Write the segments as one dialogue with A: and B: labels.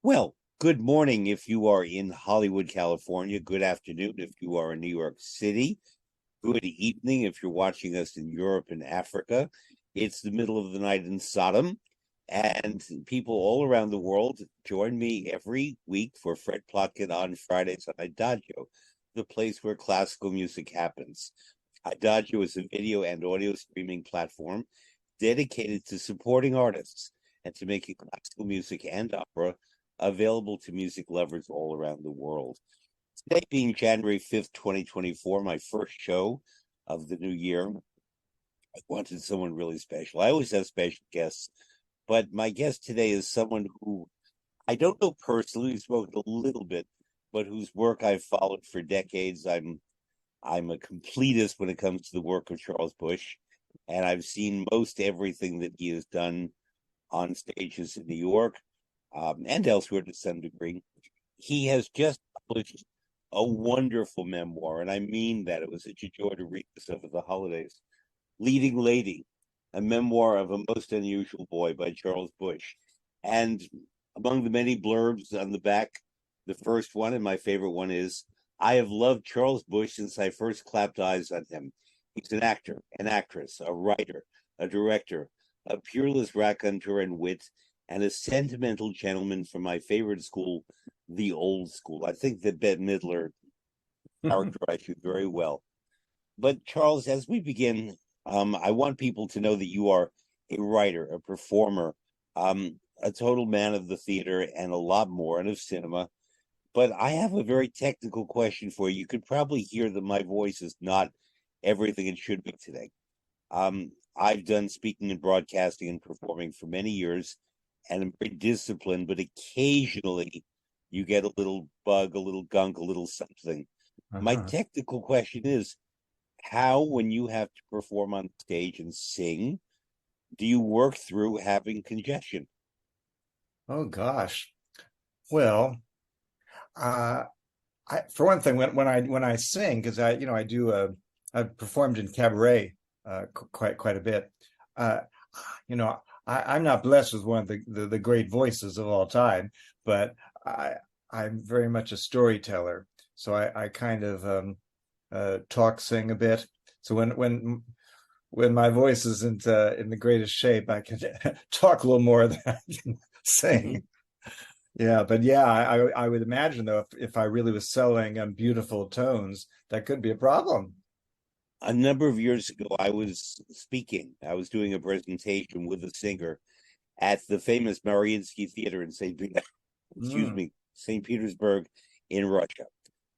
A: Well, good morning if you are in Hollywood, California. Good afternoon if you are in New York City. Good evening if you're watching us in Europe and Africa. It's the middle of the night in Sodom, and people all around the world join me every week for Fred Plotkin on Fridays on Adagio, the place where classical music happens. Adagio is a video and audio streaming platform dedicated to supporting artists and to making classical music and opera available to music lovers all around the world. Today being January 5th, 2024, my first show of the new year, I wanted someone really special. I always have special guests, but my guest today is someone who I don't know personally, we've spoken a little bit, but whose work I've followed for decades. I'm a completist when it comes to the work of Charles Busch, and I've seen most everything that he has done on stages in New York and elsewhere to some degree. He has just published a wonderful memoir, and I mean that. It was such a joy to read this over the holidays. Leading Lady, a memoir of a most unusual boy by Charles Busch. And among the many blurbs on the back, the first one and my favorite one is, I have loved Charles Busch since I first clapped eyes on him. He's an actor, an actress, a writer, a director, a peerless raconteur and wit, and a sentimental gentleman from my favorite school, the old school. I think that Bette Midler characterized you very well. But Charles, as we begin, I want people to know that you are a writer, a performer, a total man of the theater, and a lot more, and of cinema. But I have a very technical question for you. You could probably hear that my voice is not everything it should be today. I've done speaking and broadcasting and performing for many years, and I'm very disciplined, but occasionally you get a little bug, a little gunk, a little something. My
B: Uh-huh.
A: technical question is, how, when you have to perform on stage and sing, do you work through having congestion?
B: Oh gosh. Well, uh, for one thing, when I sing, because I do I've performed in cabaret quite a bit. Uh, you know, I'm not blessed with one of the great voices of all time, but I'm very much a storyteller. So I kind of talk, sing a bit. So when my voice isn't in the greatest shape, I can talk a little more than I can sing. Yeah, but yeah, I would imagine though if I really was selling beautiful tones, that could be a problem.
A: A number of years ago, I was speaking. I was doing a presentation with a singer at the famous Mariinsky Theater in excuse
B: Mm.
A: me, St. Petersburg in Russia,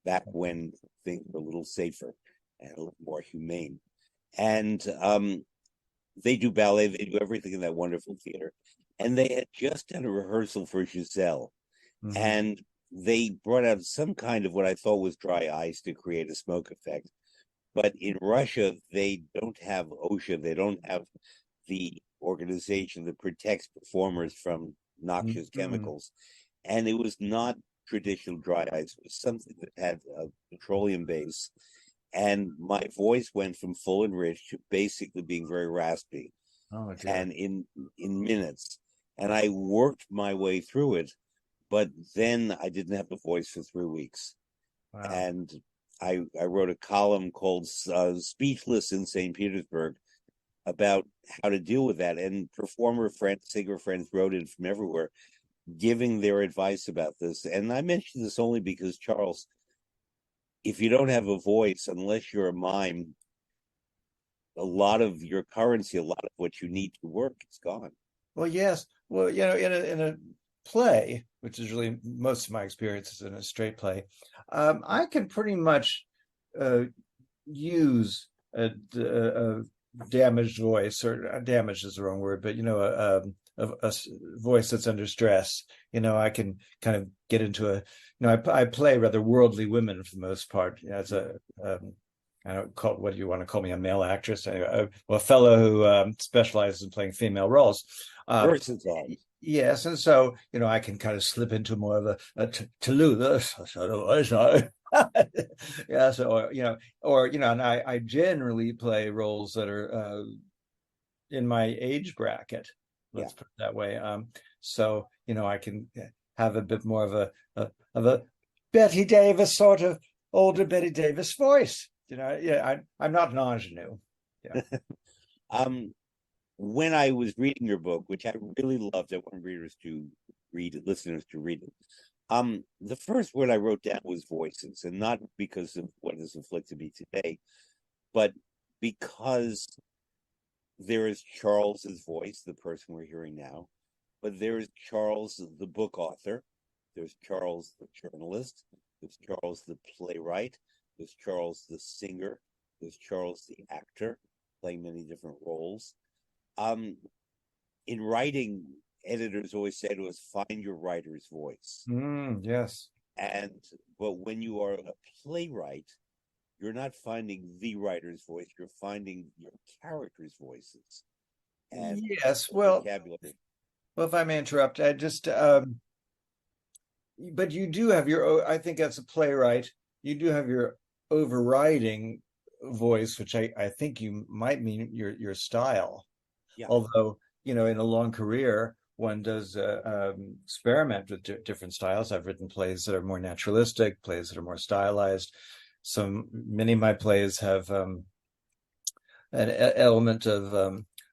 A: back when things were a little safer and a little more humane. And they do ballet, they do everything in that wonderful theater. And they had just done a rehearsal for Giselle,
B: Hmm.
A: and they brought out some kind of what I thought was dry ice to create a smoke effect. But in Russia, they don't have OSHA, they don't have the organization that protects performers from noxious
B: Hmm.
A: chemicals. And it was not traditional dry ice, it was something that had a petroleum base. And my voice went from full and rich to basically being very raspy,
B: Oh dear.
A: and in minutes. And I worked my way through it, but then I didn't have a voice for 3 weeks.
B: Wow.
A: And I wrote a column called Speechless in St. Petersburg about how to deal with that. And performer friends, singer friends wrote in from everywhere giving their advice about this. And I mention this only because, Charles, if you don't have a voice, unless you're a mime, a lot of your currency, a lot of what you need to work is gone.
B: Well, yes. Well, in a play, which is really most of my experiences in a straight play, I can pretty much uh, use a damaged voice, or damaged is the wrong word, but a voice that's under stress. I can kind of get into I play rather worldly women for the most part as a I don't call what do you want to call me, a male actress, anyway, a fellow who specializes in playing female roles. Uh,
A: Versatile.
B: yes, and so I can kind of slip into more of a Toulouse sort of voice. Yeah, so and I generally play roles that are in my age bracket.
A: Yeah.
B: Let's put it that way. So I can. have a bit more of a Betty Davis sort of older Betty Davis voice. Yeah, I'm not an ingenue. Yeah.
A: Um, when I was reading your book, which I really loved, I want readers to read it, listeners to read it. The first word I wrote down was voices, and not because of what has afflicted me today, but because there is Charles's voice, the person we're hearing now, but there is Charles, the book author. There's Charles, the journalist. There's Charles, the playwright. There's Charles, the singer. There's Charles, the actor, playing many different roles. Um, in writing, editors always say to us, find your writer's voice.
B: Yes.
A: And but when you are a playwright, you're not finding the writer's voice, you're finding your character's voices and
B: Yes. Well,
A: vocabulary.
B: if I may interrupt, I just but you do have I think as a playwright, you do have your overriding voice, which I think you might mean your style.
A: Yeah.
B: Although, in a long career, one does experiment with different styles. I've written plays that are more naturalistic, plays that are more stylized. Many of my plays have an element of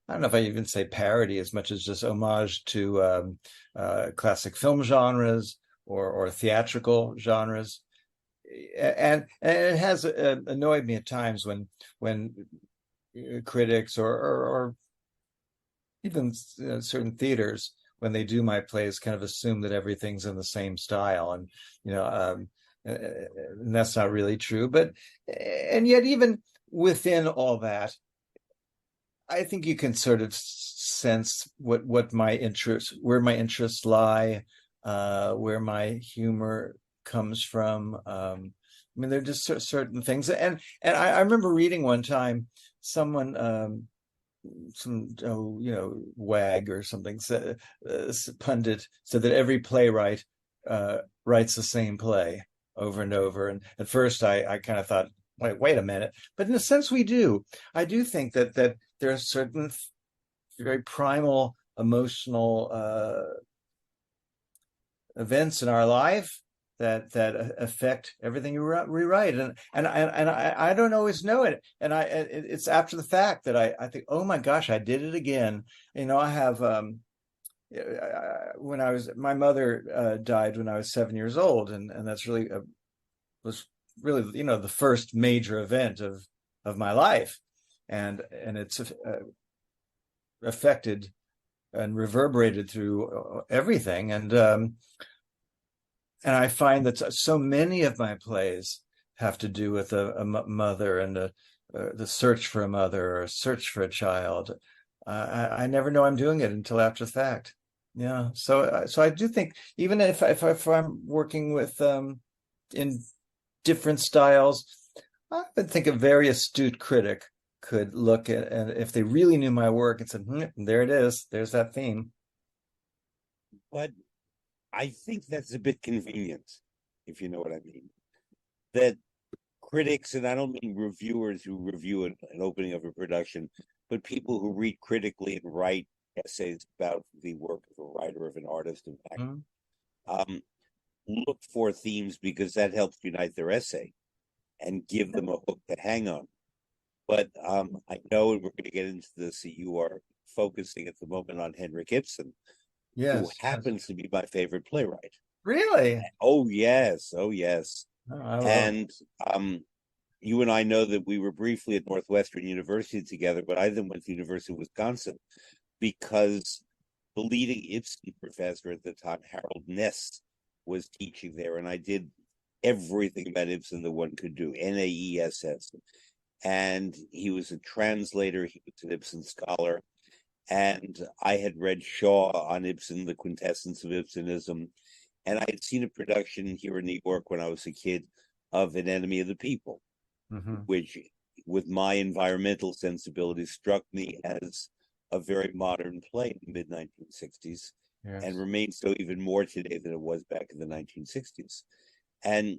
B: I don't know if I even say parody as much as just homage to classic film genres or theatrical genres. And it has annoyed me at times when critics or even certain theaters, when they do my plays, kind of assume that everything's in the same style, and and that's not really true. And yet, even within all that, I think you can sort of sense what where my interests lie, where my humor comes from. I mean, they're just certain things, and I remember reading one time someone. Some wag or something said, pundit said that every playwright writes the same play over and over, and at first I kind of thought, wait a minute, but in a sense we do. I do think that there are certain very primal emotional events in our life that affect everything you rewrite, and I don't always know it, and it's after the fact that I think, oh my gosh, I did it again. I have when my mother died when I was 7 years old, and that's really was really the first major event of my life, and it's affected and reverberated through everything, and I find that so many of my plays have to do with a mother and the search for a mother or a search for a child. I never know I'm doing it until after the fact. Yeah, so I do think, even if I'm working with in different styles, I would think a very astute critic could look at, and if they really knew my work, and said, there it is, there's that theme.
A: But I think that's a bit convenient, if you know what I mean. That critics, and I don't mean reviewers who review an opening of a production, but people who read critically and write essays about the work of a writer, of an artist, in fact, look for themes, because that helps unite their essay and give them a hook to hang on. But I know we're going to get into this. You are focusing at the moment on Henrik Ibsen, who happens to be my favorite playwright.
B: Really?
A: Oh yes, oh yes.
B: Oh,
A: and you and I know that we were briefly at Northwestern University together, but I then went to the University of Wisconsin because the leading Ibsen professor at the time, Harold Ness, was teaching there, and I did everything about Ibsen that one could do, Naess. And he was a translator, he was an Ibsen scholar, and I had read Shaw on Ibsen, the quintessence of Ibsenism, and I had seen a production here in New York when I was a kid of An Enemy of the People, which, with my environmental sensibilities, struck me as a very modern play in the mid-1960s, and remains so even more today than it was back in the 1960s. And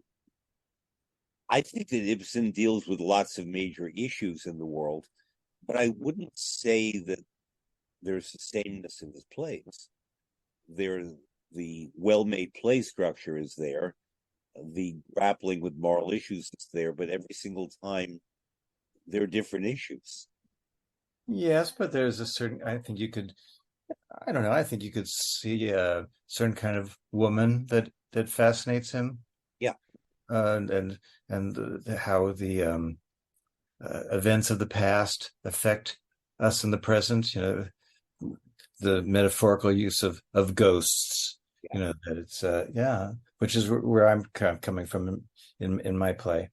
A: I think that Ibsen deals with lots of major issues in the world, but I wouldn't say that there's the sameness in his plays. the well-made play structure is there, the grappling with moral issues is there, but every single time there are different issues.
B: Yes, but there's a certain, I think you could, I don't know, I think you could see a certain kind of woman that fascinates him.
A: Yeah.
B: And how the events of the past affect us in the present, the metaphorical use of ghosts, that it's which is where I'm kind of coming from in my play.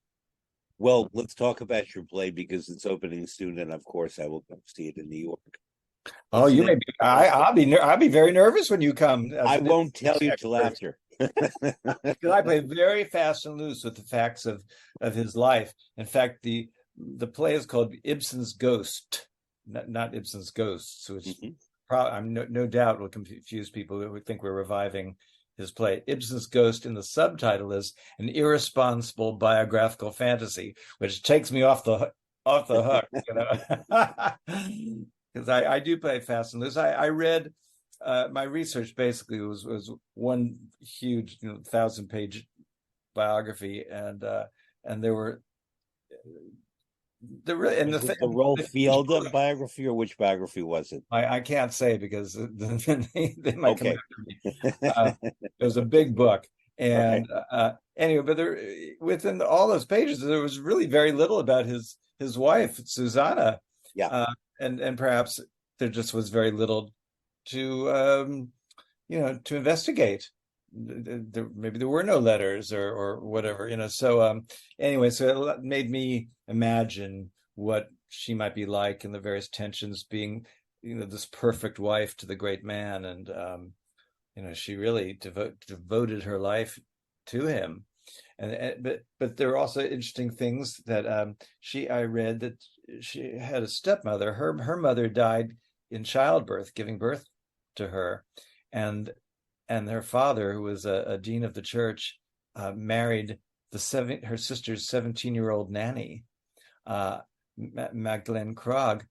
A: Well, let's talk about your play because it's opening soon, and of course, I will come see it in New York.
B: Oh,
A: It's
B: you may
A: named-
B: be. I'll be very nervous when you come.
A: I won't tell you till after.
B: Because I play very fast and loose with the facts of his life. In fact, the play is called Ibsen's Ghost, not Ibsen's Ghosts, which I'm no doubt will confuse people who would think we're reviving his play. Ibsen's Ghost in the subtitle is an irresponsible biographical fantasy, which takes me off the hook, because I do play fast and loose. I read my research basically was one huge 1,000-page biography, and there were
A: the Rolf Fielder biography, or which biography was it?
B: I can't say because they might come
A: Okay.
B: after me. It was a big book, and anyway, but within all those pages, there was really very little about his wife, Susanna.
A: Yeah.
B: And perhaps there just was very little to to investigate. Maybe there were no letters or whatever, so anyway, so it made me imagine what she might be like in the various tensions, being this perfect wife to the great man, and she really devoted her life to him. But there are also interesting things that I read that she had a stepmother. Her mother died in childbirth, giving birth to her, and her father, who was a dean of the church, married her sister's 17-year-old nanny, Magdalene Krog,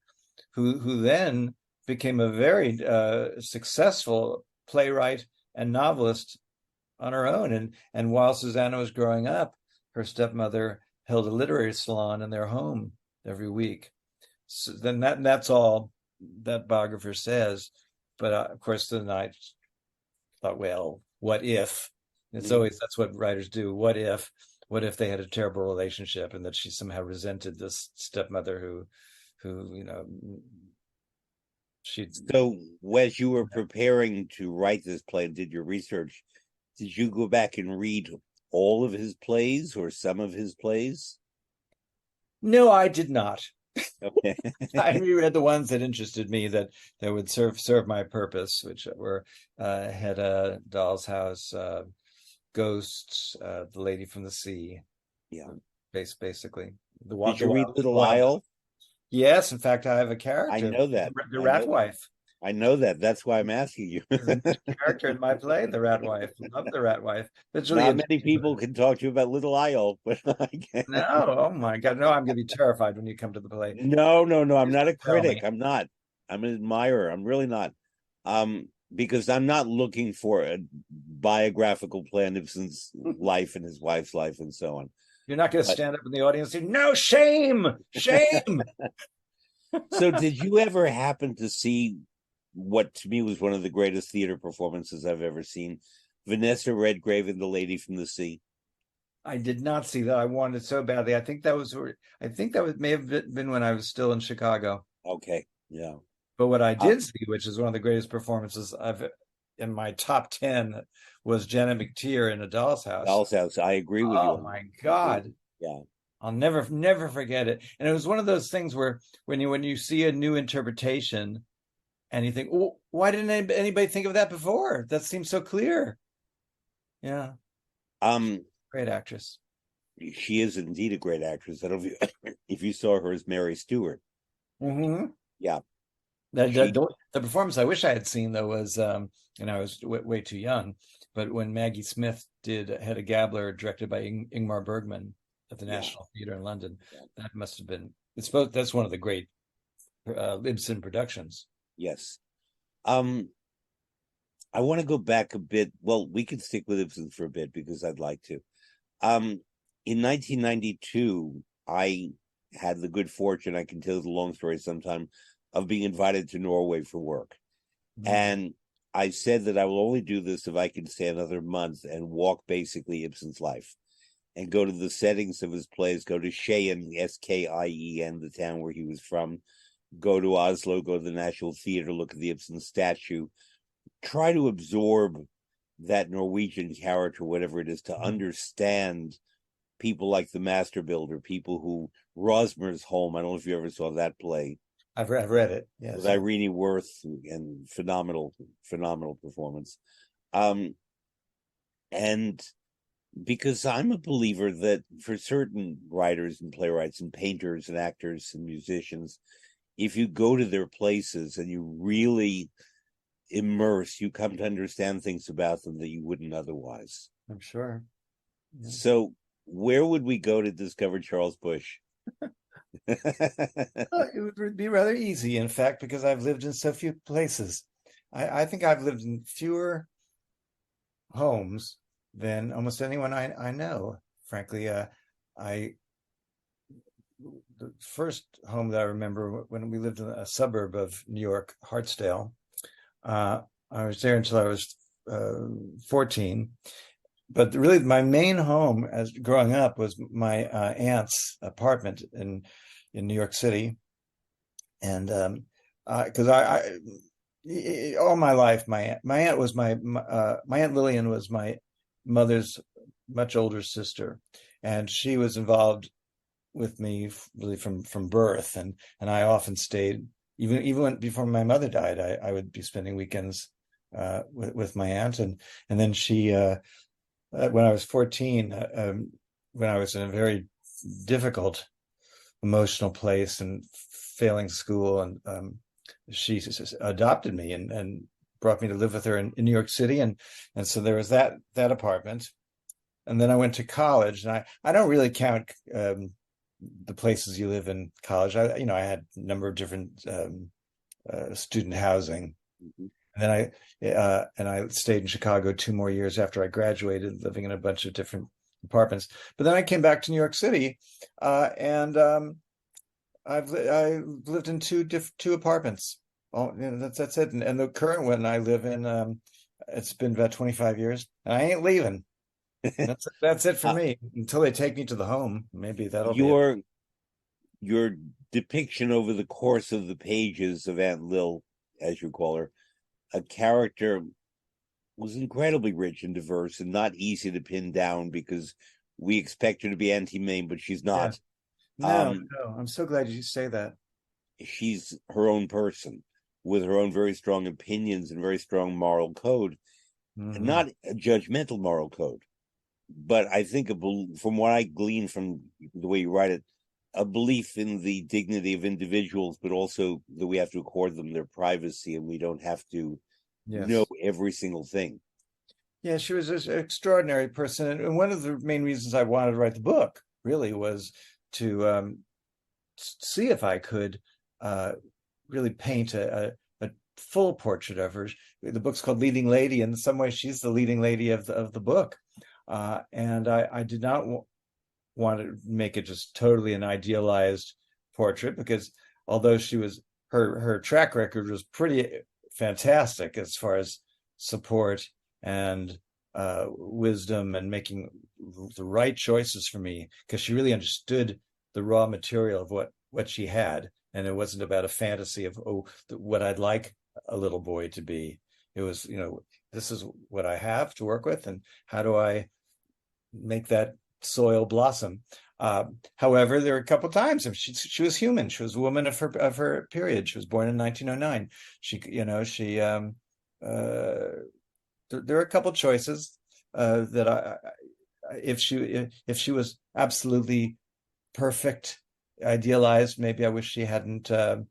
B: who then became a very successful playwright and novelist on her own. And while Susanna was growing up, her stepmother held a literary salon in their home every week. So then that's all that biographer says. But of course, then I thought, well, what if? It's always, that's what writers do. What if they had a terrible relationship and that she somehow resented this stepmother who she'd.
A: So as you were preparing to write this play and did your research, did you go back and read all of his plays or some of his plays?
B: No, I did not.
A: Okay.
B: I reread the ones that interested me, that would serve my purpose, which were Hedda, Doll's House, Ghosts, The Lady from the Sea.
A: Yeah.
B: Basically.
A: Did you read Little Isle?
B: Yes, in fact, I have a character.
A: I know that.
B: The Rat Wife.
A: I know that. That's why I'm asking you.
B: Character in my play, the Rat Wife. Love the Rat Wife. That's really
A: not many people can talk to you about Little Isle, but I can.
B: No, oh my God, no! I'm going to be terrified when you come to the play.
A: No, I'm not a critic. I'm not. I'm an admirer. I'm really not. Because I'm not looking for a biographical play on Ibsen's life and his wife's life and so on.
B: You're not going to stand up in the audience and say, "No, shame, shame."
A: So, did you ever happen to see what to me was one of the greatest theater performances I've ever seen? Vanessa Redgrave in The Lady from the Sea.
B: I did not see that. I wanted so badly. I think that may have been when I was still in Chicago.
A: Okay, yeah.
B: But what I did see, which is one of the greatest performances I've in my top 10, was Janet McTeer in A Doll's House.
A: Doll's House. I agree with you.
B: Oh my God.
A: Yeah.
B: I'll never forget it. And it was one of those things where when you see a new interpretation and you think, well, why didn't anybody think of that before? That seems so clear. Yeah. Great actress.
A: She is indeed a great actress. I don't know if you saw her as Mary Stewart.
B: Mm-hmm.
A: Yeah.
B: The performance I wish I had seen, though, was and I was way too young, but when Maggie Smith did Hedda Gabler, directed by Ingmar Bergman at the National Theatre in London, that must have been, that's one of the great Ibsen productions.
A: Yes. I want to go back a bit. Well, we can stick with Ibsen for a bit because I'd like to. Um, in 1992, I had the good fortune, I can tell the long story sometime, of being invited to Norway for work.
B: Mm.
A: And I said that I will only do this if I can stay another month and walk basically Ibsen's life and go to the settings of his plays, go to Skien, Skien, the town where he was from, go to Oslo, go to the National Theater, look at the Ibsen statue, try to absorb that Norwegian character, whatever it is, to understand people like the Master Builder, people who Rosmer's Home. I don't know if you ever saw that play
B: I've read it.
A: with
B: Yes.
A: Irene Worth and phenomenal performance. Um, and because I'm a believer that for certain writers and playwrights and painters and actors and musicians, if you go to their places and you really immerse, you come to understand things about them that you wouldn't otherwise.
B: I'm sure. Yeah.
A: So, where would we go to discover Charles Busch?
B: It would be rather easy, in fact, because I've lived in so few places. I think I've lived in fewer homes than almost anyone I know. Frankly, I the first home that I remember when we lived in a suburb of New York, Hartsdale. I was there until I was 14. But really, my main home as growing up was my aunt's apartment in New York City, and because all my life, my aunt was my aunt Lillian was my mother's much older sister, and she was involved with me really from birth, and I often stayed even before my mother died. I would be spending weekends with my aunt, and then she when I was 14, when I was in a very difficult emotional place and failing school, and she adopted me and brought me to live with her in New York City, and so there was that apartment, and then I went to college, and I don't really count the places you live in college. I had a number of different student housing. And then I stayed in Chicago 2 more years after I graduated, living in a bunch of different apartments. But then I came back to New York City, and I lived in two apartments. That's it. And the current one I live in, it's been about 25 years, and I ain't leaving. That's it for me until they take me to the home. Maybe that'll be it.
A: Your depiction over the course of the pages of Aunt Lil, as you call her, a character, was incredibly rich and diverse and not easy to pin down because we expect her to be Auntie Mame, but she's
B: Yeah.
A: not.
B: No. I'm so glad you say that.
A: She's her own person with her own very strong opinions and very strong moral code,
B: Mm-hmm.
A: not a judgmental moral code, but I think from what I glean from the way you write it, a belief in the dignity of individuals, but also that we have to accord them their privacy and we don't have to know
B: Yes.
A: every single thing.
B: Yeah, she was an extraordinary person. And one of the main reasons I wanted to write the book really was to see if I could really paint a full portrait of her. The book's called Leading Lady. In some ways, she's the leading lady of the book. And I did not want to make it just totally an idealized portrait, because although her track record was pretty fantastic as far as support and wisdom and making the right choices for me, because she really understood the raw material of what she had, and it wasn't about a fantasy of what I'd like a little boy to be. It was, this is what I have to work with, and how do I make that soil blossom? However, there were a couple of times she was human. She was a woman of her period. She was born in 1909. There are a couple of choices that if she was absolutely perfect, idealized, maybe I wish she hadn't done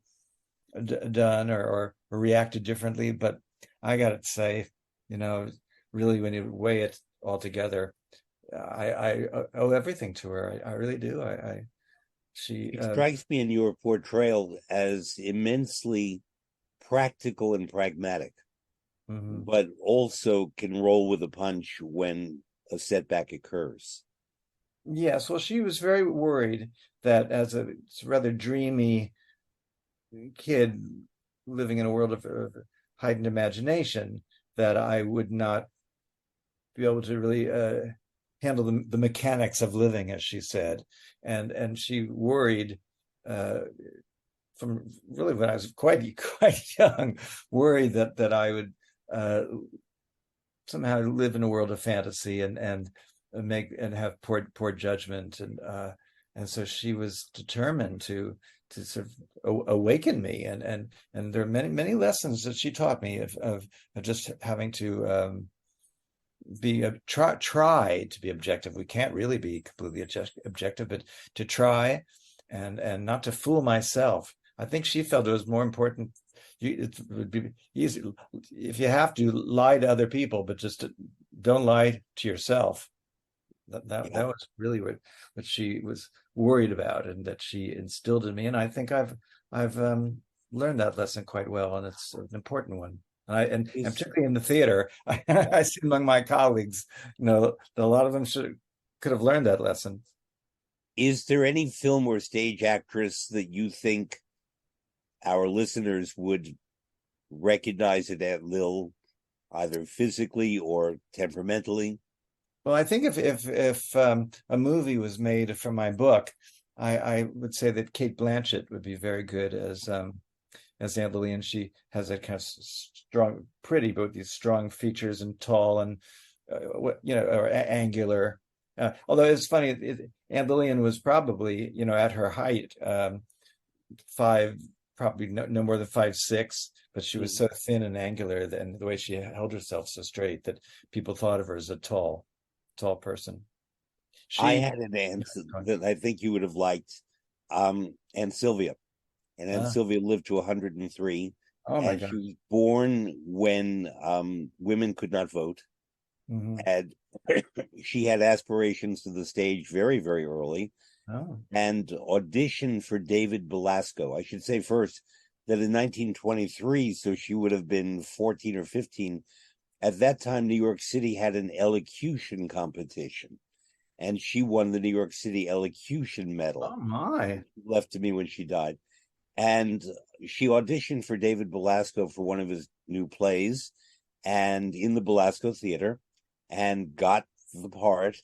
B: or reacted differently. But I got to say, really, when you weigh it all together, I owe everything to her. I really do. She
A: It strikes me in your portrayal as immensely practical and pragmatic.
B: Hmm.
A: but also can roll with a punch when a setback occurs.
B: Yes, well, she was very worried that as a rather dreamy kid living in a world of heightened imagination, that I would not be able to really handle the mechanics of living, as she said, and she worried uh, from really when I was quite young, worried that I would uh, somehow live in a world of fantasy and make and have poor judgment and so she was determined to sort of awaken me and there are many lessons that she taught me of just having to be try to be objective. We can't really be completely objective, but to try and not to fool myself. I think she felt it was more important. It would be easy if you have to lie to other people, but just don't lie to yourself. That
A: Yeah.
B: was really what she was worried about, and that she instilled in me. And I think I've learned that lesson quite well, and it's an important one. And
A: Is
B: particularly in the theater, I see among my colleagues, that a lot of them could have learned that lesson.
A: is there any film or stage actress that you think our listeners would recognize it at Lil, either physically or temperamentally?
B: Well, I think if a movie was made from my book, I would say that Kate Blanchett would be very good as Aunt Lily. She has a kind of strong, pretty, but with these strong features and tall and or angular. Although it's funny, Aunt Lillian was probably at her height, five, probably no more than 5'6", but she was
A: Mm.
B: so thin and angular, and the way she held herself so straight that people thought of her as a tall person.
A: I
B: She,
A: had an aunt that I think you would have liked, Aunt Sylvia. And Aunt
B: uh,
A: Sylvia lived to 103,
B: oh my
A: and
B: God.
A: she was born when women could not vote.
B: Hmm.
A: And she had aspirations to the stage very, very early
B: Oh.
A: and auditioned for David Belasco. I should say first that in 1923, so she would have been 14 or 15, at that time, New York City had an elocution competition, and she won the New York City Elocution Medal,
B: Oh my.
A: left to me when she died. And she auditioned for David Belasco for one of his new plays, and in the Belasco Theater, and got the part.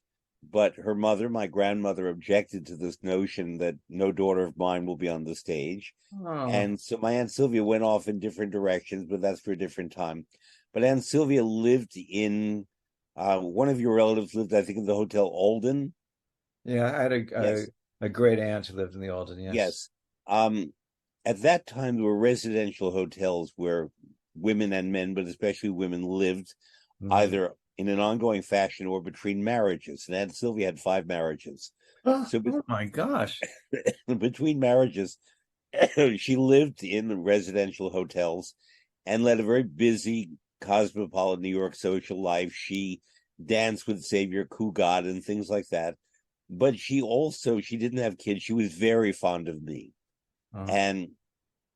A: But her mother, my grandmother, objected to this notion that no daughter of mine will be on the stage.
B: Oh.
A: And so my Aunt Sylvia went off in different directions, but that's for a different time. But Aunt Sylvia lived in, one of your relatives lived, I think, in the Hotel Alden.
B: Yeah, I had
A: Yes,
B: a great aunt who lived in the Alden, yes.
A: yes. Um, at that time, there were residential hotels where women and men, but especially women, lived
B: Hmm.
A: either in an ongoing fashion or between marriages. And Aunt Sylvia had 5 marriages. So
B: Oh my gosh.
A: between marriages, she lived in the residential hotels and led a very busy cosmopolitan New York social life. She danced with Xavier Cugat and things like that. But she didn't have kids. She was very fond of me.
B: Oh.
A: And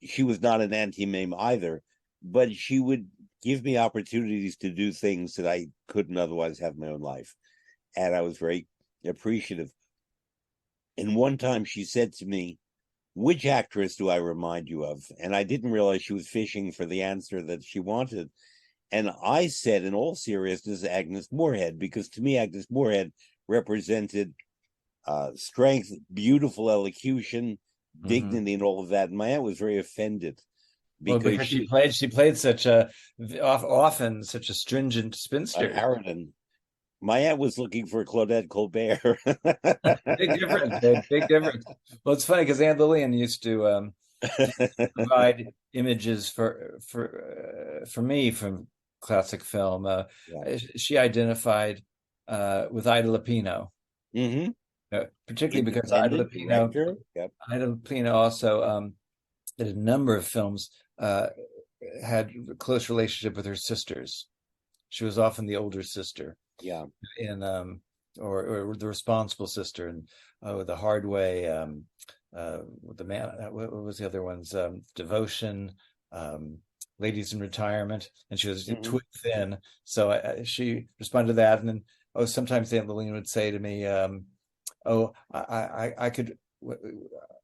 A: she was not an anti-mame either, but she would give me opportunities to do things that I couldn't otherwise have in my own life. And I was very appreciative. And one time she said to me, "Which actress do I remind you of?" And I didn't realize she was fishing for the answer that she wanted. And I said, in all seriousness, Agnes Moorehead, because to me, Agnes Moorehead represented strength, beautiful elocution,
B: Hmm.
A: dignity, and all of that. And my aunt was very offended
B: Well,
A: because
B: because she played such often such a stringent
A: a
B: spinster.
A: harridan. My aunt was looking for Claudette Colbert.
B: Big difference, babe, big difference. Well, it's funny because Anne Lillian used to provide images for me from classic film.
A: Yeah.
B: She identified with Ida Lupino,
A: Hmm.
B: particularly because
A: Independent director. Yep.
B: Ida Lupino also did a number of films, had a close relationship with her sisters. She was often the older sister
A: Yeah.
B: in or the responsible sister and the hard way, with the man, what was the other ones, devotion, um ladies in retirement, and she was
A: Mhm.
B: twig thin. So she responded to that, and then sometimes Aunt Lillian would say to me, "Oh, I could."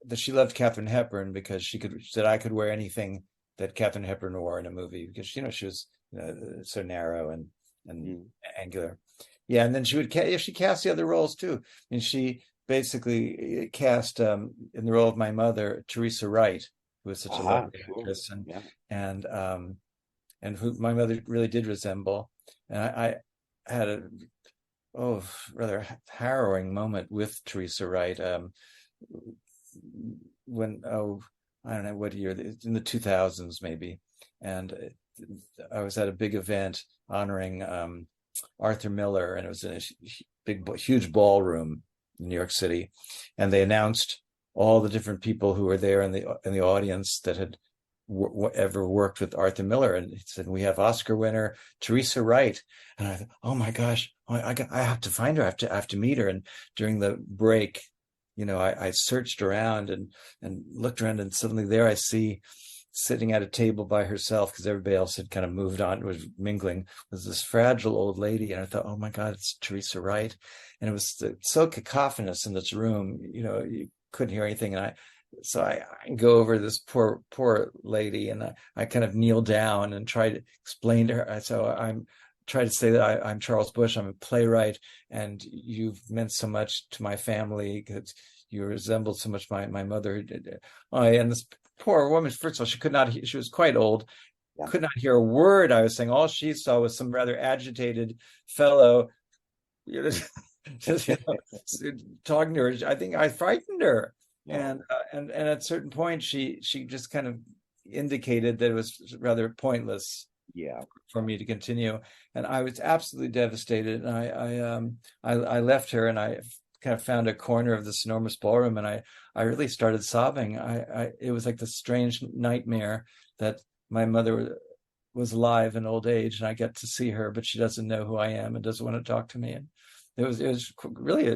B: That she loved Katharine Hepburn because she said I could wear anything that Katharine Hepburn wore in a movie because she was so narrow and
A: Mhm.
B: angular. Yeah, and then she cast the other roles too. And she basically cast in the role of my mother, Teresa Wright, who was such a
A: Aha,
B: lovely
A: sure.
B: actress,
A: Yeah.
B: and um, and who my mother really did resemble. And I had a rather harrowing moment with Teresa Wright when I don't know what year, in the 2000s maybe, and I was at a big event honoring Arthur Miller, and it was in a huge ballroom in New York City, and they announced all the different people who were there in the audience that had ever worked with Arthur Miller, and he said, "We have Oscar winner Teresa Wright," and I thought, "Oh my gosh, I have to find her. I have to meet her." And during the break, I searched around and looked around, and suddenly there I see, sitting at a table by herself, because everybody else had kind of moved on, was mingling, was this fragile old lady. And I thought, oh my God, it's Teresa Wright. And it was so cacophonous in this room, you couldn't hear anything. So I go over to this poor lady, and I kind of kneel down and try to explain to her. So I'm try to say that I'm Charles Busch. I'm a playwright, and you've meant so much to my family because you resembled so much my mother. And this poor woman, first of all, she could not, she was quite old,
A: Yeah.
B: could not hear a word I was saying. All she saw was some rather agitated fellow, you know, just, talking to her. I think I frightened her.
A: Yeah.
B: And at a certain point, she just kind of indicated that it was rather pointless
A: Yeah.
B: for me to continue, and I was absolutely devastated. And I left her, and I kind of found a corner of this enormous ballroom, and I really started sobbing. It was like this strange nightmare that my mother was alive in old age, and I get to see her, but she doesn't know who I am and doesn't want to talk to me. And it was really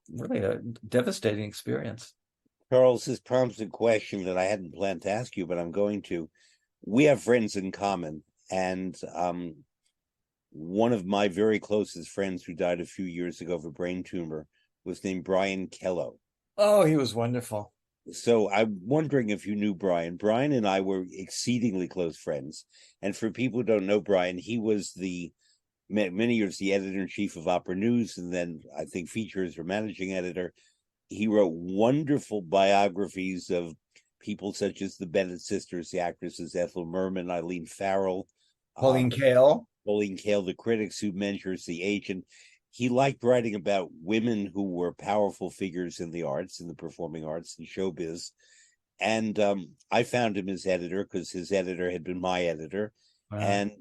B: really a devastating experience.
A: Charles, this prompts a question that I hadn't planned to ask you, but I'm going to. We have friends in common, and one of my very closest friends who died a few years ago of a brain tumor was named Brian Kello.
B: Oh, he was wonderful.
A: So I'm wondering if you knew Brian. Brian and I were exceedingly close friends. And for people who don't know Brian, he was many years the editor in chief of Opera News, and then I think features or managing editor. He wrote wonderful biographies of people such as the Bennett sisters, the actresses Ethel Merman, Eileen Farrell,
B: Pauline
A: um,
B: Kael.
A: Pauline Kael, the critics who measures the age. And he liked writing about women who were powerful figures in the arts, in the performing arts and showbiz. And I found him as editor because his editor had been my editor.
B: Wow.
A: And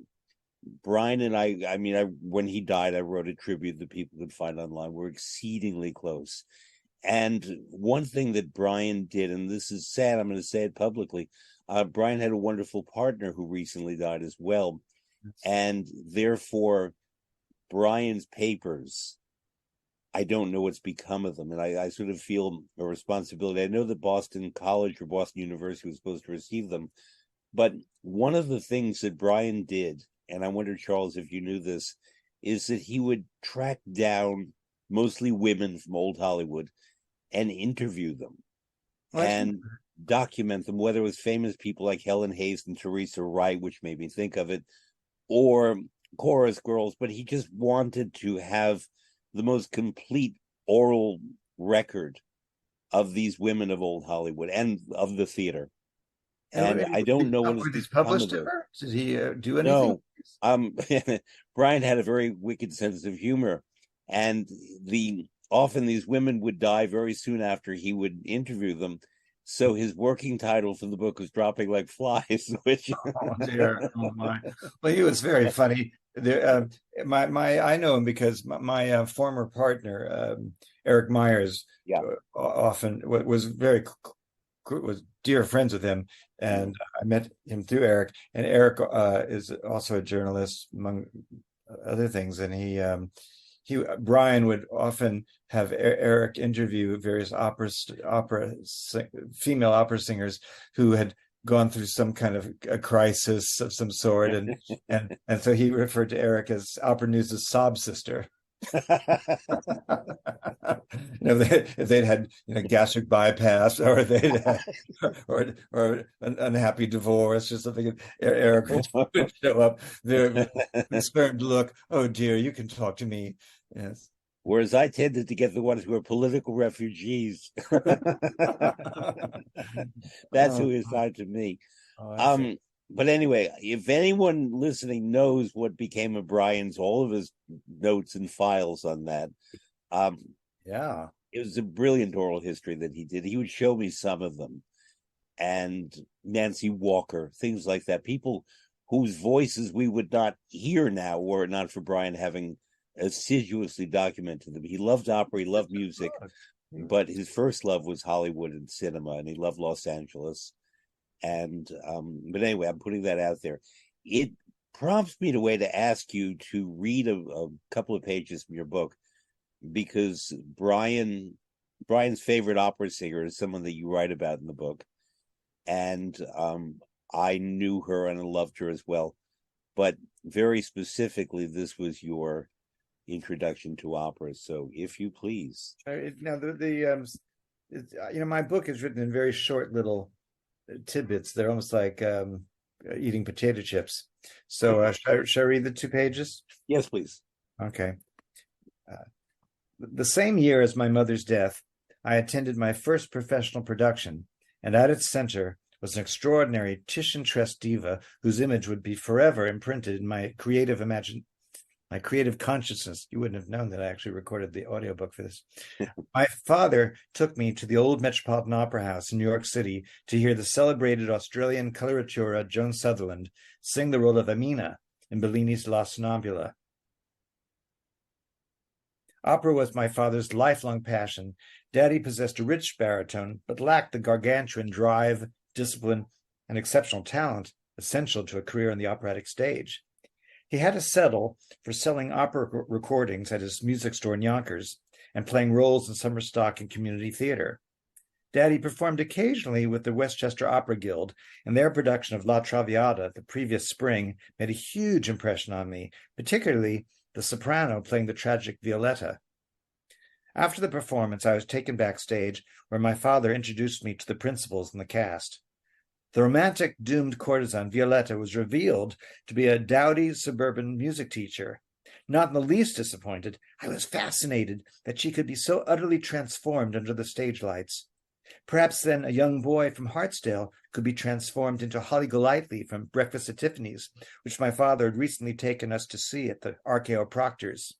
A: Brian and I mean, when he died, I wrote a tribute that people could find online. We're exceedingly close. And one thing that Brian did, and this is sad, I'm going to say it publicly. Brian had a wonderful partner who recently died as well. And therefore, Brian's papers, I don't know what's become of them. And I sort of feel a responsibility. I know that Boston College or Boston University was supposed to receive them. But one of the things that Brian did, and I wonder, Charles, if you knew this, is that he would track down mostly women from old Hollywood and interview them
B: Well, I didn't.
A: and document them, whether it was famous people like Helen Hayes and Teresa Wright, which made me think of it, or chorus girls, but he just wanted to have the most complete oral record of these women of old Hollywood and of the theater. And I don't know what has
B: Were these
A: become of
B: published
A: this.
B: ever? Did he do anything?
A: No, um, Brian had a very wicked sense of humor, and often these women would die very soon after he would interview them. So his working title for the book was "Dropping Like Flies," which
B: Oh dear. Oh my. Well, he was very funny. I know him because my former partner, Eric Myers,
A: yeah,
B: often was was dear friends with him, and I met him through Eric. And Eric is also a journalist, among other things. And Brian would often have Eric interview various female opera singers who had gone through some kind of a crisis of some sort, and so he referred to Eric as Opera News's sob sister. If they'd had gastric bypass, or they'd had, or an unhappy divorce or something, Eric would show up there with a concerned look. Oh dear, you can talk to me. Yes.
A: Whereas I tended to get the ones who were political refugees. That's who is assigned to me. But anyway, if anyone listening knows what became of Brian's, all of his notes and files on that,
B: yeah,
A: it was a brilliant oral history that he did. He would show me some of them, and Nancy Walker, things like that. People whose voices we would not hear now were it not for Brian having assiduously documented them. He loved opera, he loved music, but his first love was Hollywood and cinema, and he loved Los Angeles. And but anyway, I'm putting that out there. It prompts me in a way to ask you to read a couple of pages from your book, because Brian's favorite opera singer is someone that you write about in the book, and I knew her and I loved her as well. But very specifically, this was your introduction to opera. So, if you please.
B: Now, my book is written in very short little tidbits. They're almost like eating potato chips. So should I read the 2 pages?
A: Yes, please.
B: Okay. The same year as my mother's death, I attended my first professional production, and at its center was an extraordinary Titian-Tress diva whose image would be forever imprinted in my creative consciousness. You wouldn't have known that I actually recorded the audiobook for this. My father took me to the old Metropolitan Opera House in New York City to hear the celebrated Australian coloratura Joan Sutherland sing the role of Amina in Bellini's La Sonnambula. Opera was my father's lifelong passion. Daddy possessed a rich baritone, but lacked the gargantuan drive, discipline, and exceptional talent essential to a career on the operatic stage. He had to settle for selling opera recordings at his music store in Yonkers and playing roles in summer stock and community theater. Daddy performed occasionally with the Westchester Opera Guild, and their production of La Traviata the previous spring made a huge impression on me, particularly the soprano playing the tragic Violetta. After the performance, I was taken backstage, where my father introduced me to the principals and the cast. The romantic doomed courtesan Violetta was revealed to be a dowdy suburban music teacher. Not in the least disappointed, I was fascinated that she could be so utterly transformed under the stage lights. Perhaps then a young boy from Hartsdale could be transformed into Holly Golightly from Breakfast at Tiffany's, which my father had recently taken us to see at the RKO Proctor's.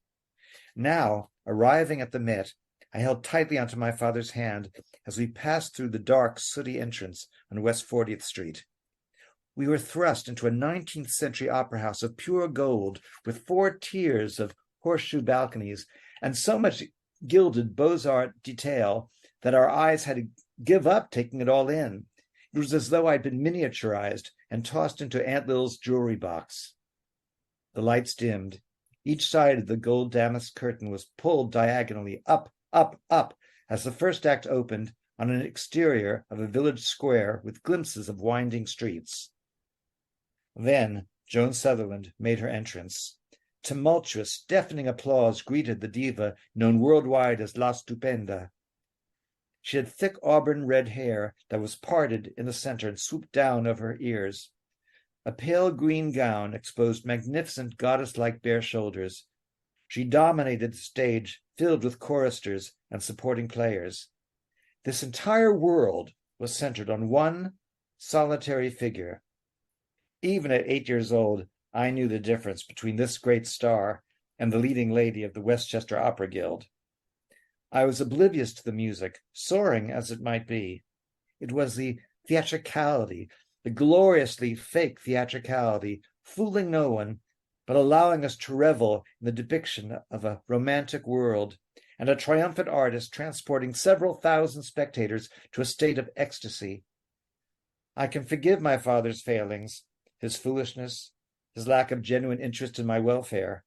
B: Now, arriving at the Met, I held tightly onto my father's hand as we passed through the dark, sooty entrance on West 40th Street. We were thrust into a 19th century opera house of pure gold, with 4 tiers of horseshoe balconies and so much gilded Beaux-Arts detail that our eyes had to give up taking it all in. It was as though I'd been miniaturized and tossed into Aunt Lil's jewelry box. The lights dimmed. Each side of the gold damask curtain was pulled diagonally up, up, up, as the first act opened on an exterior of a village square with glimpses of winding streets. Then Joan Sutherland made her entrance. Tumultuous, deafening applause greeted the diva known worldwide as La Stupenda. She had thick auburn red hair that was parted in the center and swooped down over her ears. A pale green gown exposed magnificent goddess-like bare shoulders. She dominated the stage, filled with choristers and supporting players. This entire world was centered on one solitary figure. Even at 8 years old, I knew the difference between this great star and the leading lady of the Westchester Opera Guild. I was oblivious to the music, soaring as it might be. It was the theatricality, the gloriously fake theatricality, fooling no one, but allowing us to revel in the depiction of a romantic world, and a triumphant artist transporting several thousand spectators to a state of ecstasy. I can forgive my father's failings, his foolishness, his lack of genuine interest in my welfare.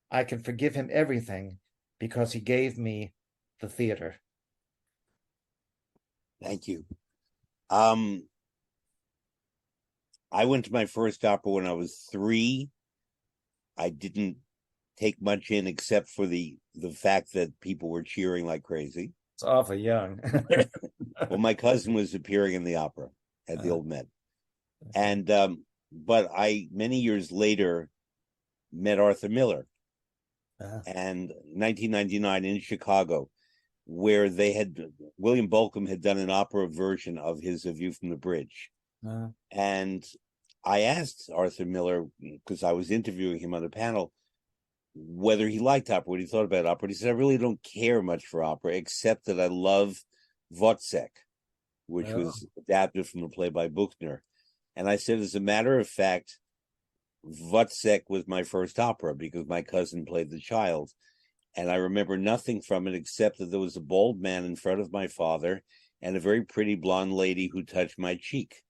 B: I can forgive him everything because he gave me the theater.
A: Thank you. I went to my first opera when I was 3. I didn't take much in except for the fact that people were cheering like crazy.
B: It's awfully young.
A: Well, my cousin was appearing in the opera at the Old Met,
B: Okay.
A: and but I many years later met Arthur Miller,
B: Uh,
A: and 1999 in Chicago, where they had William Bolcom had done an opera version of his A View from the Bridge,
B: uh,
A: and I asked Arthur Miller because I was interviewing him on a panel whether he liked opera, what he thought about opera. And he said, I really don't care much for opera, except that I love Wozzeck, which
B: oh,
A: was adapted from the play by Buchner. And I said, as a matter of fact, Wozzeck was my first opera because my cousin played the child. And I remember nothing from it except that there was a bald man in front of my father and a very pretty blonde lady who touched my cheek.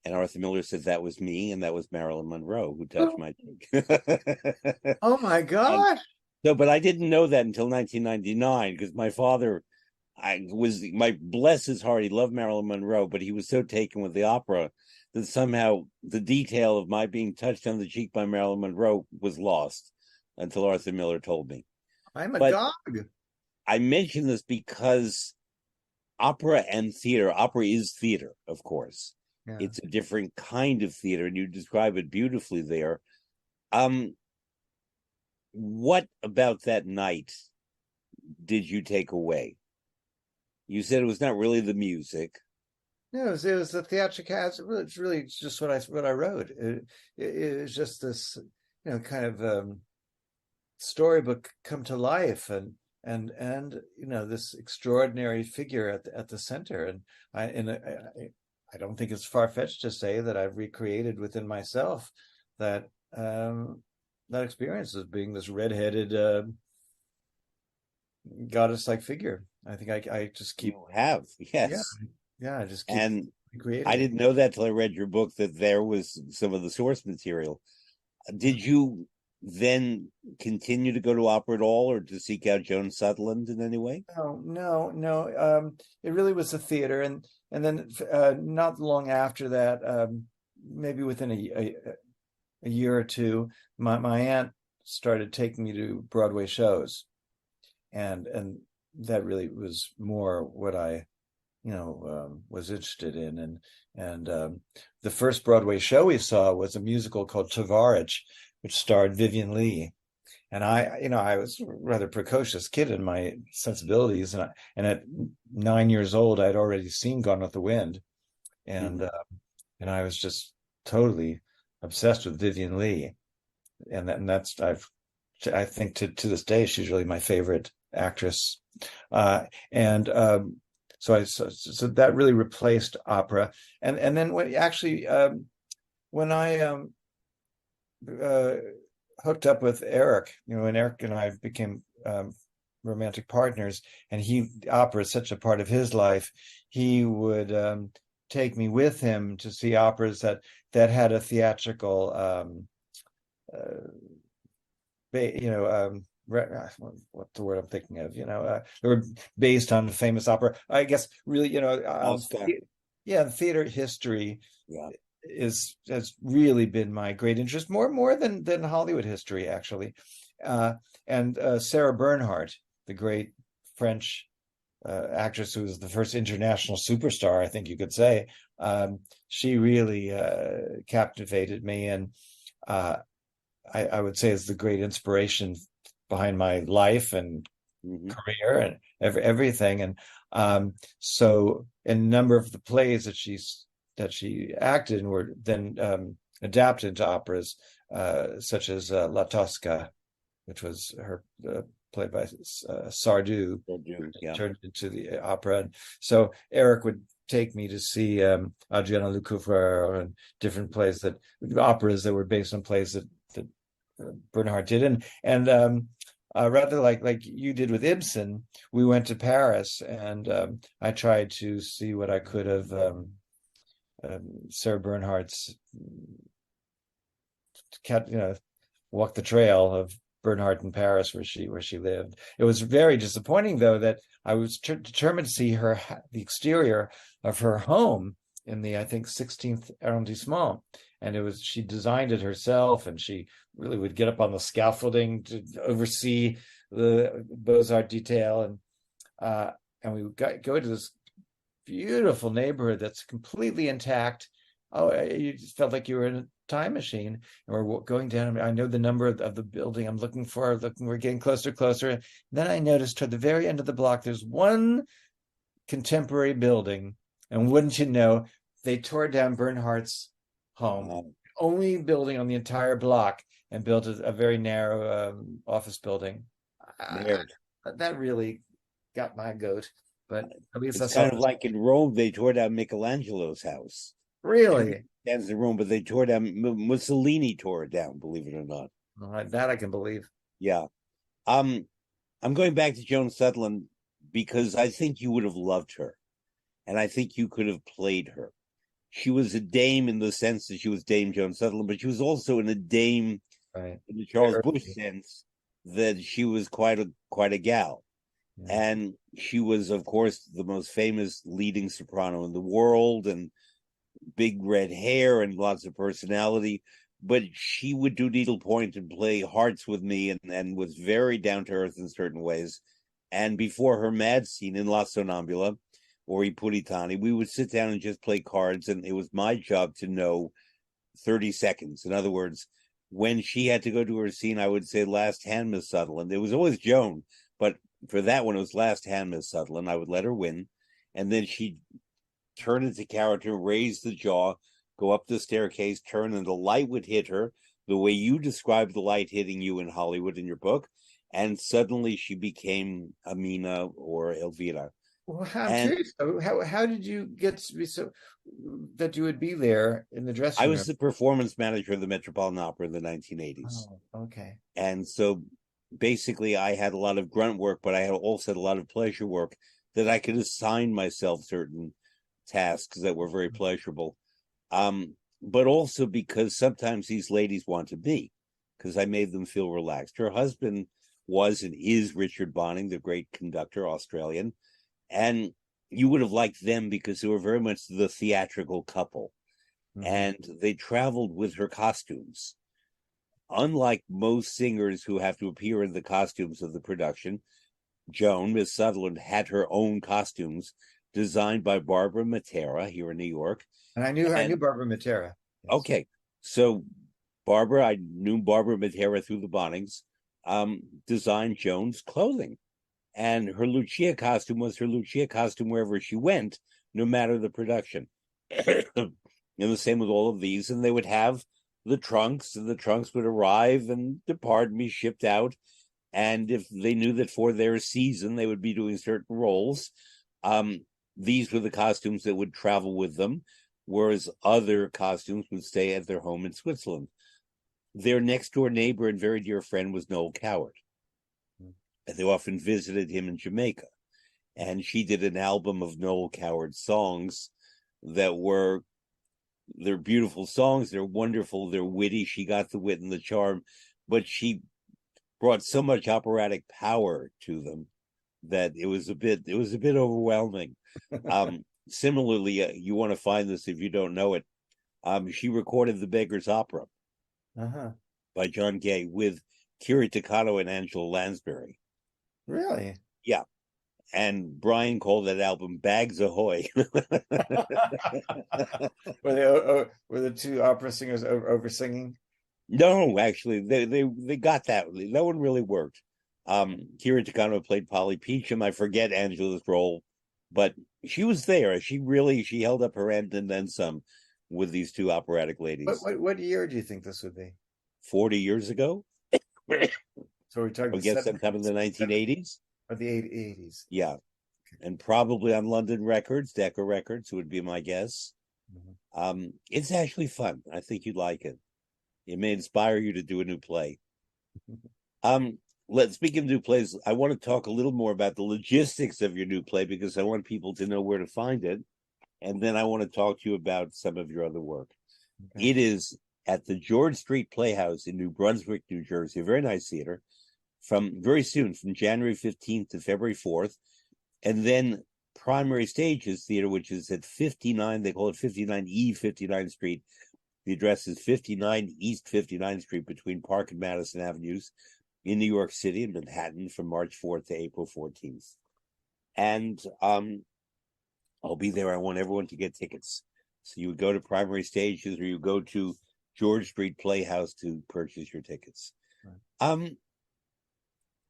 A: And Arthur Miller said that was me, and that was Marilyn Monroe who touched my cheek.
B: oh my
A: And
B: gosh.
A: so, but I didn't know that until 1999 because my father, my bless his heart, he loved Marilyn Monroe, but he was so taken with the opera that somehow the detail of my being touched on the cheek by Marilyn Monroe was lost until Arthur Miller told me.
B: I'm a
A: But
B: dog.
A: I mention this because opera is theater, of course.
B: Yeah.
A: It's a different kind of theater, and you describe it beautifully there. Um, what about that night did you take away? You said it was not really the music.
B: No, it was the theatricality. It's really just what I wrote. It was just this, kind of storybook come to life, and this extraordinary figure at the center. And I don't think it's far-fetched to say that I've recreated within myself that that experience of being this redheaded goddess-like figure. I think I just keep,
A: You have,
B: yeah,
A: yes.
B: yeah, I just keep
A: And I
B: creating it.
A: didn't know that till I read your book that there was some of the source material. Did you then continue to go to opera at all or to seek out Joan Sutherland in any way?
B: No, no, no. It really was the theater, and then not long after that, maybe within a year or two, my aunt started taking me to Broadway shows, and that really was more what I was interested in. And the first Broadway show we saw was a musical called Tovarich, which starred Vivian Leigh. And I was a rather precocious kid in my sensibilities, and at 9 years old, I'd already seen Gone with the Wind, and
A: Mhm.
B: uh, and I was just totally obsessed with Vivian Leigh, and I think to this day she's really my favorite actress, and so that really replaced opera, and then when I uh, hooked up with Eric, and Eric and I became romantic partners, and opera is such a part of his life. He would take me with him to see operas that had a theatrical, what's the word I'm thinking of? They were based on famous opera. I guess really,
A: Oscar.
B: yeah, theater history
A: Yeah.
B: has really been my great interest, more than Hollywood history, actually. And Sarah Bernhardt, the great French actress who was the first international superstar, I think you could say, she really captivated me, and I would say is the great inspiration behind my life and
A: Hmm.
B: career and everything. And so a number of the plays that she acted in were then adapted into operas, such as La Tosca, which was her play by Sardou,
A: Yeah.
B: turned into the opera. And so Eric would take me to see Adriana Lecouvreur and different operas that were based on plays that Bernhardt did, and rather like you did with Ibsen, we went to Paris, and I tried to see what I could of Sarah Bernhardt's walk the trail of Bernhardt in Paris, where she lived. It was very disappointing, though, that I was determined to see the exterior of her home, in the, I think, 16th arrondissement. And she designed it herself, and she really would get up on the scaffolding to oversee the Beaux-Arts detail. And we go to this beautiful neighborhood that's completely intact. Oh, you just felt like you were in a time machine. And we're going down. I know the number of the building I'm looking for. We're getting closer, closer. And then I noticed toward the very end of the block, there's one contemporary building. And wouldn't you know, they tore down Bernhardt's home, only building on the entire block, and built a very narrow office building. That really got my goat. But at least
A: it's kind of like in Rome, they tore down Michelangelo's house.
B: Really?
A: That's the Rome, but they tore down, Mussolini tore it down, believe it or not.
B: That I can believe.
A: Yeah. I'm going back to Joan Sutherland because I think you would have loved her. And I think you could have played her. She was a dame in the sense that she was Dame Joan Sutherland, but she was also in a dame in the Charles Busch sense that she was quite a gal. Yeah. And she was, of course, the most famous leading soprano in the world, and big red hair and lots of personality. But she would do needlepoint and play hearts with me, and was very down to earth in certain ways. And before her mad scene in La Sonnambula or I Puritani, we would sit down and just play cards, and it was my job to know 30 seconds. In other words, when she had to go to her scene, I would say, last hand, Miss Sutherland. It was always Joan, but for that one, it was last hand, Miss Sutherland. I would let her win, and then she'd turn into character, raise the jaw, go up the staircase, turn, and the light would hit her the way you described the light hitting you in Hollywood in your book, and suddenly she became Amina or Elvira.
B: Well, I'm curious. How did you get to be so that you would be there in the dressing room?
A: I was the performance manager of the Metropolitan Opera in the 1980s.
B: Oh, okay.
A: And so basically I had a lot of grunt work, but I had also had a lot of pleasure work that I could assign myself certain tasks that were very pleasurable. But also because sometimes these ladies want to be, because I made them feel relaxed. Her husband was and is Richard Bonning, the great conductor, Australian. And you would have liked them because they were very much the theatrical couple. Mm-hmm. And they traveled with her costumes. Unlike most singers who have to appear in the costumes of the production, Joan, Miss Sutherland, had her own costumes designed by Barbara Matera here in New York.
B: And I knew Barbara Matera.
A: Yes. Okay. So I knew Barbara Matera through the Bonnings, designed Joan's clothing. And her Lucia costume was her Lucia costume wherever she went, no matter the production. And the same with all of these. And they would have the trunks, and the trunks would arrive and depart and be shipped out. And if they knew that for their season they would be doing certain roles, these were the costumes that would travel with them, whereas other costumes would stay at their home in Switzerland. Their next door neighbor and very dear friend was Noel Coward. They often visited him in Jamaica, and she did an album of Noel Coward songs that they're beautiful songs. They're wonderful. They're witty. She got the wit and the charm, but she brought so much operatic power to them that it was a bit overwhelming. Similarly, you want to find this if you don't know it. She recorded The Beggar's Opera by John Gay with Kiri Takano and Angela Lansbury.
B: Really?
A: Yeah. And Brian called that album Bags Ahoy.
B: Were the two opera singers over singing?
A: No, actually, they got that. That one really worked. Kiri Takano played Polly Peachum. I forget Angela's role, but she was there. She held up her end and then some with these two operatic ladies.
B: What year do you think this would be?
A: 40 years ago.
B: So we're talking.
A: I guess sometime in the 1980s.
B: Or the 80s.
A: Yeah, and probably on London Records, Decca Records would be my guess. Mm-hmm. It's actually fun. I think you'd like it. It may inspire you to do a new play. Speaking of new plays, I want to talk a little more about the logistics of your new play because I want people to know where to find it. And then I want to talk to you about some of your other work. Okay. It is at the George Street Playhouse in New Brunswick, New Jersey, a very nice theater, from January 15th to February 4th. And then Primary Stages Theater, which is at 59, they call it 59E 59th Street. The address is 59 East 59th Street between Park and Madison Avenues in New York City and Manhattan from March 4th to April 14th. And I'll be there. I want everyone to get tickets. So you would go to Primary Stages or you go to George Street Playhouse to purchase your tickets. Right.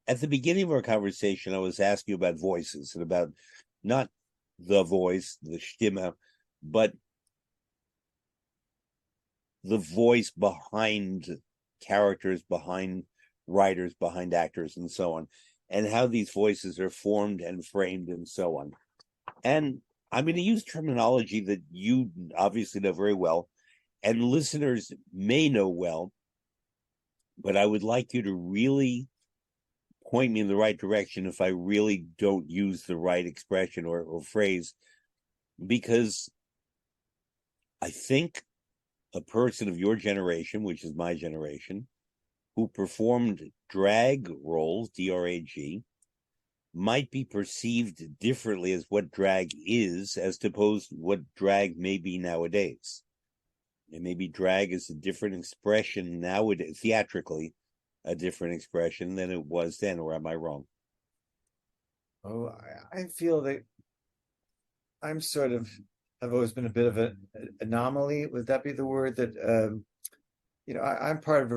A: At the beginning of our conversation, I was asking you about voices and about not the voice, the Stimme, but the voice behind characters, behind writers, behind actors, and so on, and how these voices are formed and framed and so on. And I'm going to use terminology that you obviously know very well, and listeners may know well, but I would like you to really point me in the right direction if I really don't use the right expression or phrase, because I think a person of your generation, which is my generation, who performed drag roles, D-R-A-G, might be perceived differently as what drag is as opposed to what drag may be nowadays. And maybe drag is a different expression nowadays, theatrically, a different expression than it was then, or am I wrong?
B: Oh, I feel that I've always been a bit of an anomaly. Would that be the word? That I'm part of a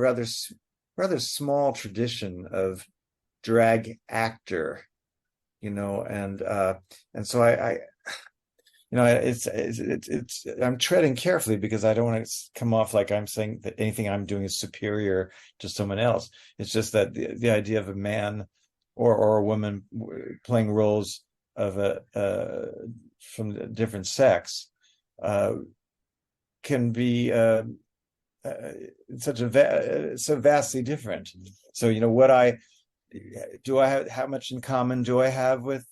B: rather small tradition of drag actor, and so I it's I'm treading carefully because I don't want to come off like I'm saying that anything I'm doing is superior to someone else. It's just that the idea of a man or a woman playing roles of from a different sex can be so vastly different. So how much in common do I have with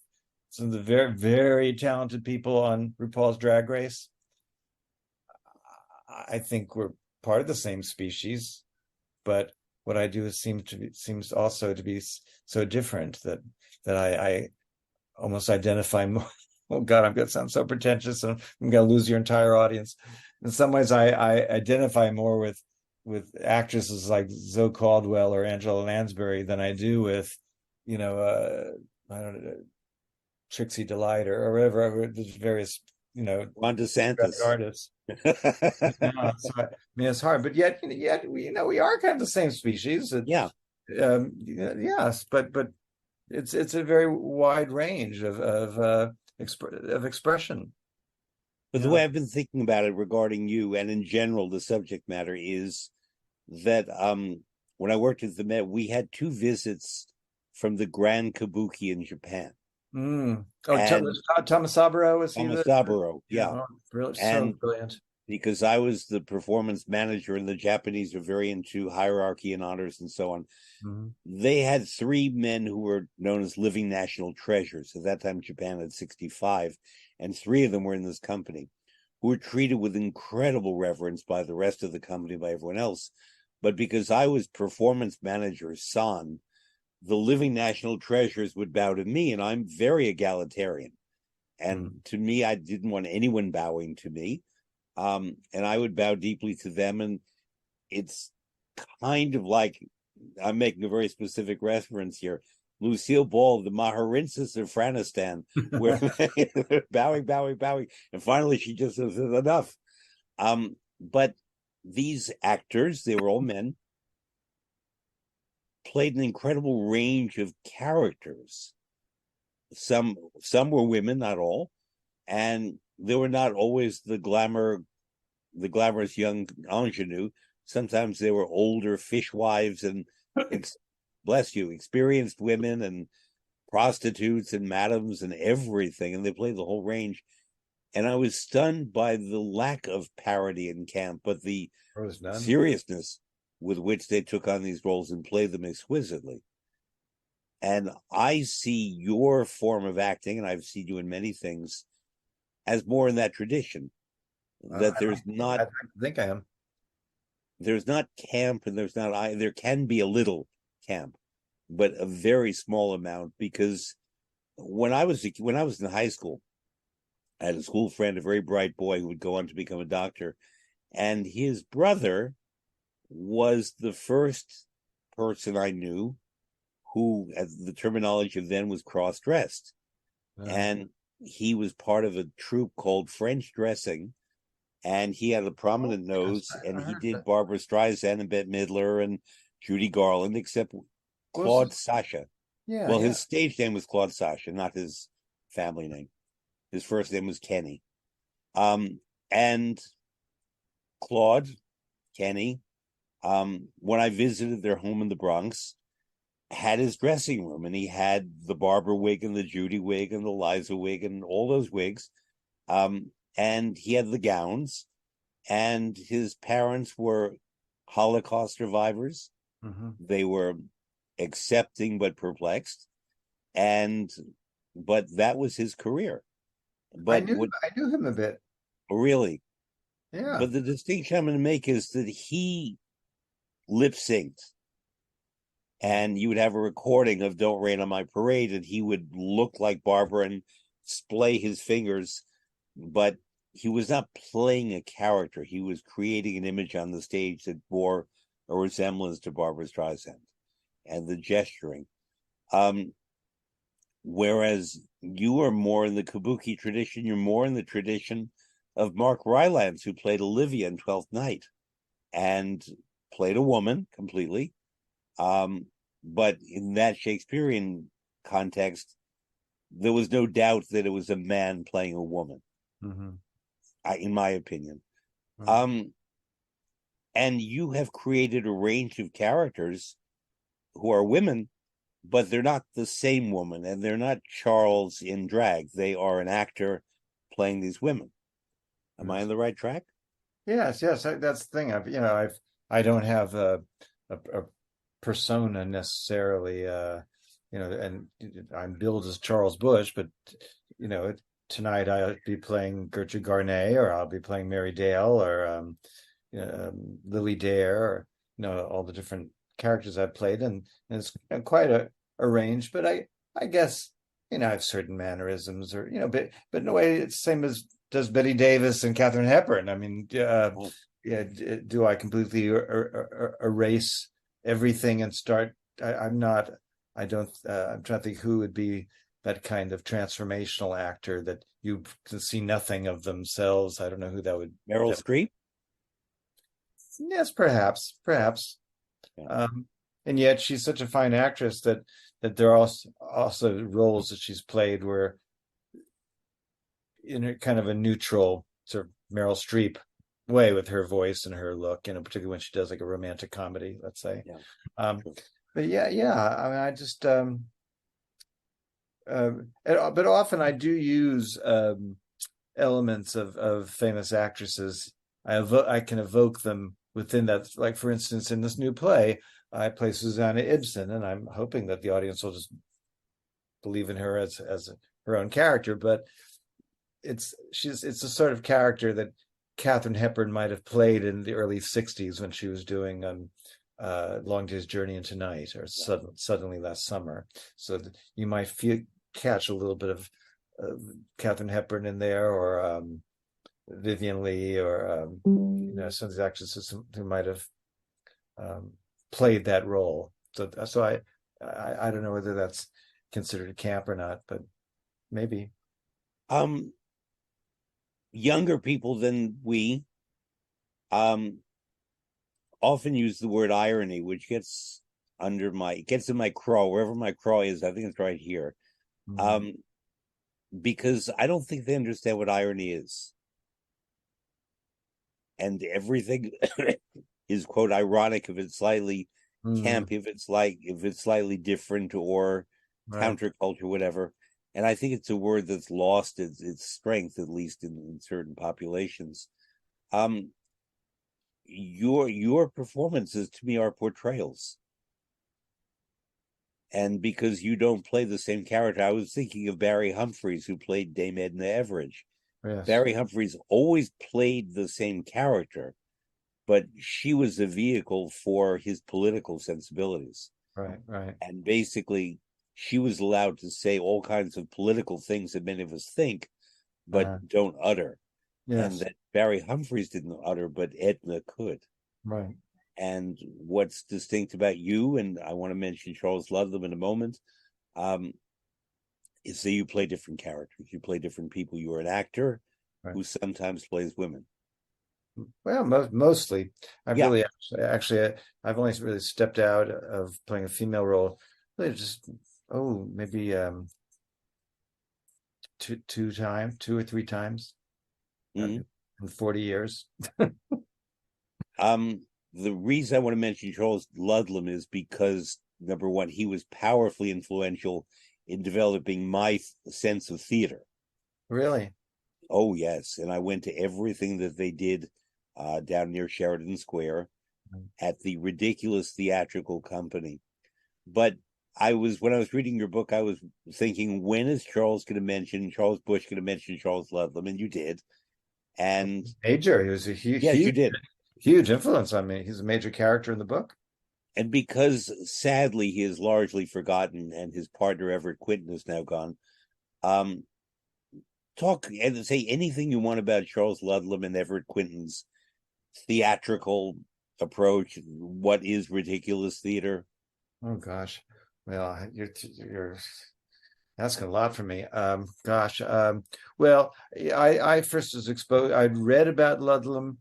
B: some of the very, very talented people on RuPaul's Drag Race? I think we're part of the same species, but what I do seems also to be so different that I almost identify more. Oh God, I'm going to sound so pretentious, and I'm going to lose your entire audience. In some ways, I identify more with actresses like Zoe Caldwell or Angela Lansbury than I do with, I don't know, Trixie Delight or whatever. There's various,
A: Ron DeSantis
B: artists. So I mean, it's hard, but yet we are kind of the same species.
A: Yeah.
B: Yes, but it's a very wide range of expression.
A: But the way I've been thinking about it regarding you and in general the subject matter is that when I worked at the Met, we had 2 visits from the Grand Kabuki in Japan.
B: Oh, Thomas Saburo, was he?
A: Thomas Saburo, yeah.
B: Really, so brilliant.
A: Because I was the performance manager and the Japanese are very into hierarchy and honors and so on. Mm-hmm. They had 3 men who were known as living national treasures. At that time, Japan had 65, and 3 of them were in this company, who were treated with incredible reverence by the rest of the company, by everyone else. But because I was performance manager, San, the living national treasures would bow to me, and I'm very egalitarian. And to me, I didn't want anyone bowing to me. And I would bow deeply to them. And it's kind of like, I'm making a very specific reference here, Lucille Ball, the Maharinsas of Franistan, where they're bowing. And finally, she just says, enough. But these actors, they were all men, played an incredible range of characters. Some were women, not all, and they were not always the glamorous young ingenue. Sometimes they were older fishwives and bless you, experienced women and prostitutes and madams and everything, and they played the whole range. And I was stunned by the lack of parody in camp, but the seriousness with which they took on these roles and played them exquisitely. And I see your form of acting, and I've seen you in many things, as more in that tradition. That I
B: think I am.
A: There's not camp, and there can be a little camp, but a very small amount, because when I was in high school, I had a school friend, a very bright boy who would go on to become a doctor, and his brother was the first person I knew who, as the terminology of then, was cross-dressed. And he was part of a troupe called French Dressing, and he had a prominent nose, and he did Barbara Streisand and Bette Midler and Judy Garland, except Claude Sasha.
B: Yeah,
A: Well,
B: yeah.
A: his stage name was Claude Sasha, not his family name. His first name was Kenny. And Claude, Kenny, when I visited their home in the Bronx, had his dressing room, and he had the Barbara wig and the Judy wig and the Liza wig and all those wigs. And he had the gowns, and his parents were Holocaust survivors.
B: Mm-hmm.
A: They were accepting but perplexed, but that was his career. But
B: I knew him a bit.
A: really,
B: Yeah.
A: but the distinction I'm going to make is that he lip synced, and you would have a recording of "Don't Rain on My Parade," and he would look like Barbara and splay his fingers, but he was not playing a character. He was creating an image on the stage that bore a resemblance to Barbra Streisand, and the gesturing. Whereas you are more in the kabuki tradition, you're more in the tradition of Mark Rylance, who played Olivia in Twelfth Night and played a woman completely. But in that Shakespearean context, there was no doubt that it was a man playing a woman,
B: Mm-hmm.
A: in my opinion.
B: Right.
A: And you have created a range of characters who are women, but they're not the same woman, and they're not Charles in drag. They are an actor playing these women. Am I on the right track?
B: Yes, yes, that's the thing. I don't have a persona necessarily, and I'm billed as Charles Busch, but tonight I'll be playing Gertrude Garnet, or I'll be playing Mary Dale, or Lily Dare, or all the different characters I've played, and it's quite a range. But I guess I have certain mannerisms, or but in a way it's the same as does Betty Davis and Katharine Hepburn. I mean, yeah, do I completely erase everything and start? I'm not. I don't. I'm trying to think who would be that kind of transformational actor that you can see nothing of themselves. I don't know who that would.
A: Meryl Streep?
B: Yes, perhaps.
A: Yeah.
B: And yet she's such a fine actress that there are also roles that she's played where in a kind of a neutral sort of Meryl Streep way with her voice and her look, particularly when she does like a romantic comedy, let's say.
A: Yeah.
B: But yeah. I mean, I just but often I do use elements of famous actresses. I can evoke them within that. Like for instance, in this new play, I play Susanna Ibsen, and I'm hoping that the audience will just believe in her as her own character. But it's a sort of character that Katharine Hepburn might have played in the early '60s when she was doing Long Day's Journey into Night, or Suddenly Last Summer. So you might catch a little bit of Katharine Hepburn in there, or Vivian Leigh, or some of these actresses who might have played that role. So I don't know whether that's considered a camp or not, but maybe.
A: Younger people than we often use the word irony, which gets in my craw, wherever my craw is. I think it's right here. Mm-hmm. Because I don't think they understand what irony is. And everything is, quote, ironic if it's slightly camp, if it's slightly different, or counterculture, whatever. And I think it's a word that's lost its strength, at least in certain populations. Your performances to me are portrayals. And because you don't play the same character, I was thinking of Barry Humphries, who played Dame Edna Everage. Yes. Barry Humphries always played the same character, but she was a vehicle for his political sensibilities.
B: Right.
A: And basically, she was allowed to say all kinds of political things that many of us think, but don't utter. And
B: yes,
A: that Barry Humphries didn't utter, but Edna could.
B: right.
A: And what's distinct about you, and I want to mention Charles Ludlam in a moment, is that you play different characters. You play different people. You're an actor
B: Right.
A: who sometimes plays women.
B: Well, mostly, I've
A: Yeah.
B: really actually, I've only really stepped out of playing a female role, really just maybe two or three times
A: Mhm.
B: in 40 years.
A: The reason I want to mention Charles Ludlam is because, number one, he was powerfully influential in developing my sense of theater.
B: Really?
A: Oh, yes. And I went to everything that they did down near Sheridan Square at the ridiculous theatrical company. But when I was reading your book, I was thinking, when is Charles Busch going to mention Charles Ludlam? And you did. And
B: Major. He was a
A: yes, you did.
B: huge influence on me. He's a major character in the book.
A: And because sadly he is largely forgotten and his partner Everett Quinton is now gone, um, talk and say anything you want about Charles Ludlam and Everett Quinton's theatrical approach. What is ridiculous theater?
B: Oh gosh. Well, you're asking a lot from me. Well, I first was exposed. I'd read about Ludlam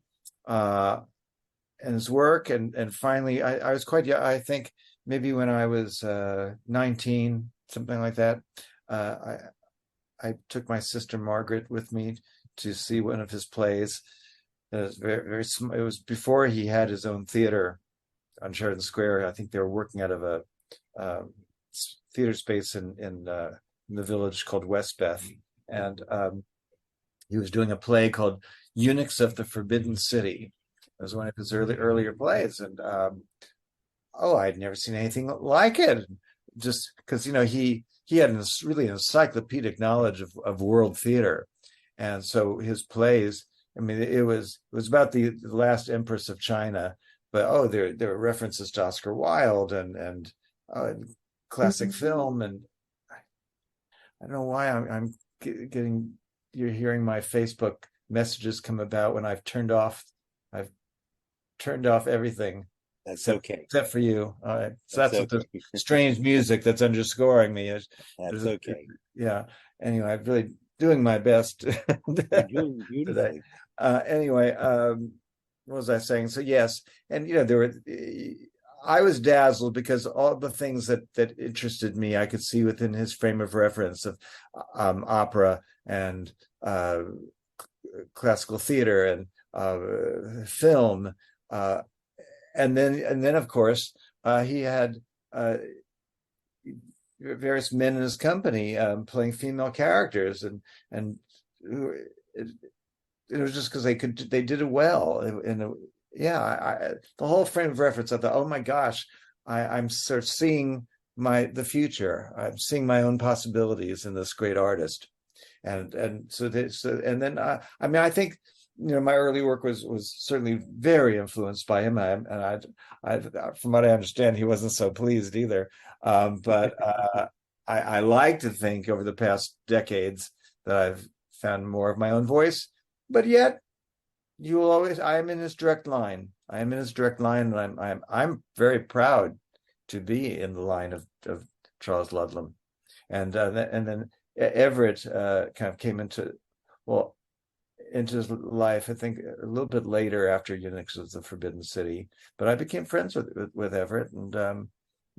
B: and his work, and finally, I was quite young. I think maybe when I was 19, something like that. I took my sister Margaret with me to see one of his plays. It was very it was before he had his own theater on Sheridan Square. I think they were working out of a theater space in the village called Westbeth, and he was doing a play called Eunuchs of the Forbidden City. It was one of his earlier plays, and I'd never seen anything like it. Just because he had really encyclopedic knowledge of world theater, and so his plays. I mean, it was about the last Empress of China, but there were references to Oscar Wilde and classic film, and I don't know why I'm getting. You're hearing my Facebook messages come about when I've turned off everything.
A: That's okay.
B: Except for you. All right. So
A: that's
B: okay.
A: What
B: the strange music that's underscoring me.
A: That's okay.
B: Yeah. Anyway, I'm really doing my best.
A: You're doing beautifully.
B: Anyway, what was I saying? So yes, and I was dazzled because all the things that interested me, I could see within his frame of reference of opera and classical theater and film. And then of course he had various men in his company playing female characters, and it was just because they did it well. And the whole frame of reference, I thought, oh my gosh, I'm sort of seeing the future. I'm seeing my own possibilities in this great artist, and then I mean, I think my early work was certainly very influenced by him, and I from what I understand, he wasn't so pleased either. But I like to think over the past decades that I've found more of my own voice. But yet, I am in his direct line. I am in his direct line, and I'm very proud to be in the line of Charles Ludlam, and then Everett kind of came into his life, I think, a little bit later after Eunuchs of the Forbidden City. But I became friends with Everett, and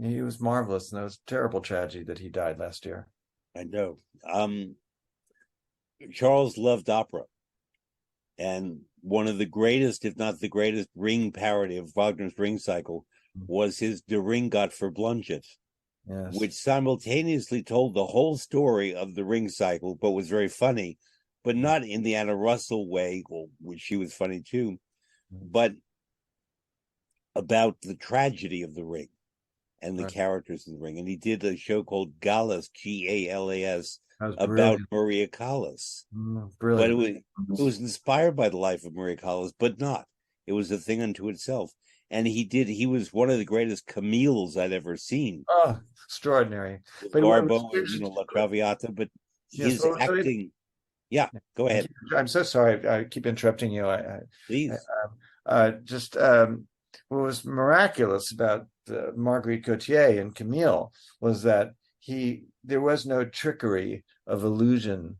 B: he was marvelous. And it was a terrible tragedy that he died last year.
A: I know. Charles loved opera. And one of the greatest, if not the greatest, Ring parody of Wagner's Ring cycle was his De Ringot for Blunget,
B: yes,
A: which simultaneously told the whole story of the Ring cycle, but was very funny, but not in the Anna Russell way, which she was funny too, but about the tragedy of the Ring and the characters in the Ring. And he did a show called Gallas, Galas, about Maria Callas.
B: Brilliant.
A: But it was inspired by the life of Maria Callas, but not. It was a thing unto itself. And he was one of the greatest Camille's I'd ever seen.
B: Oh, extraordinary.
A: But Garbo, La Traviata, but his acting, Yeah, go ahead,
B: I'm so sorry. I keep interrupting you. I,
A: please.
B: just what was miraculous about Marguerite Gautier and Camille was that there was no trickery of illusion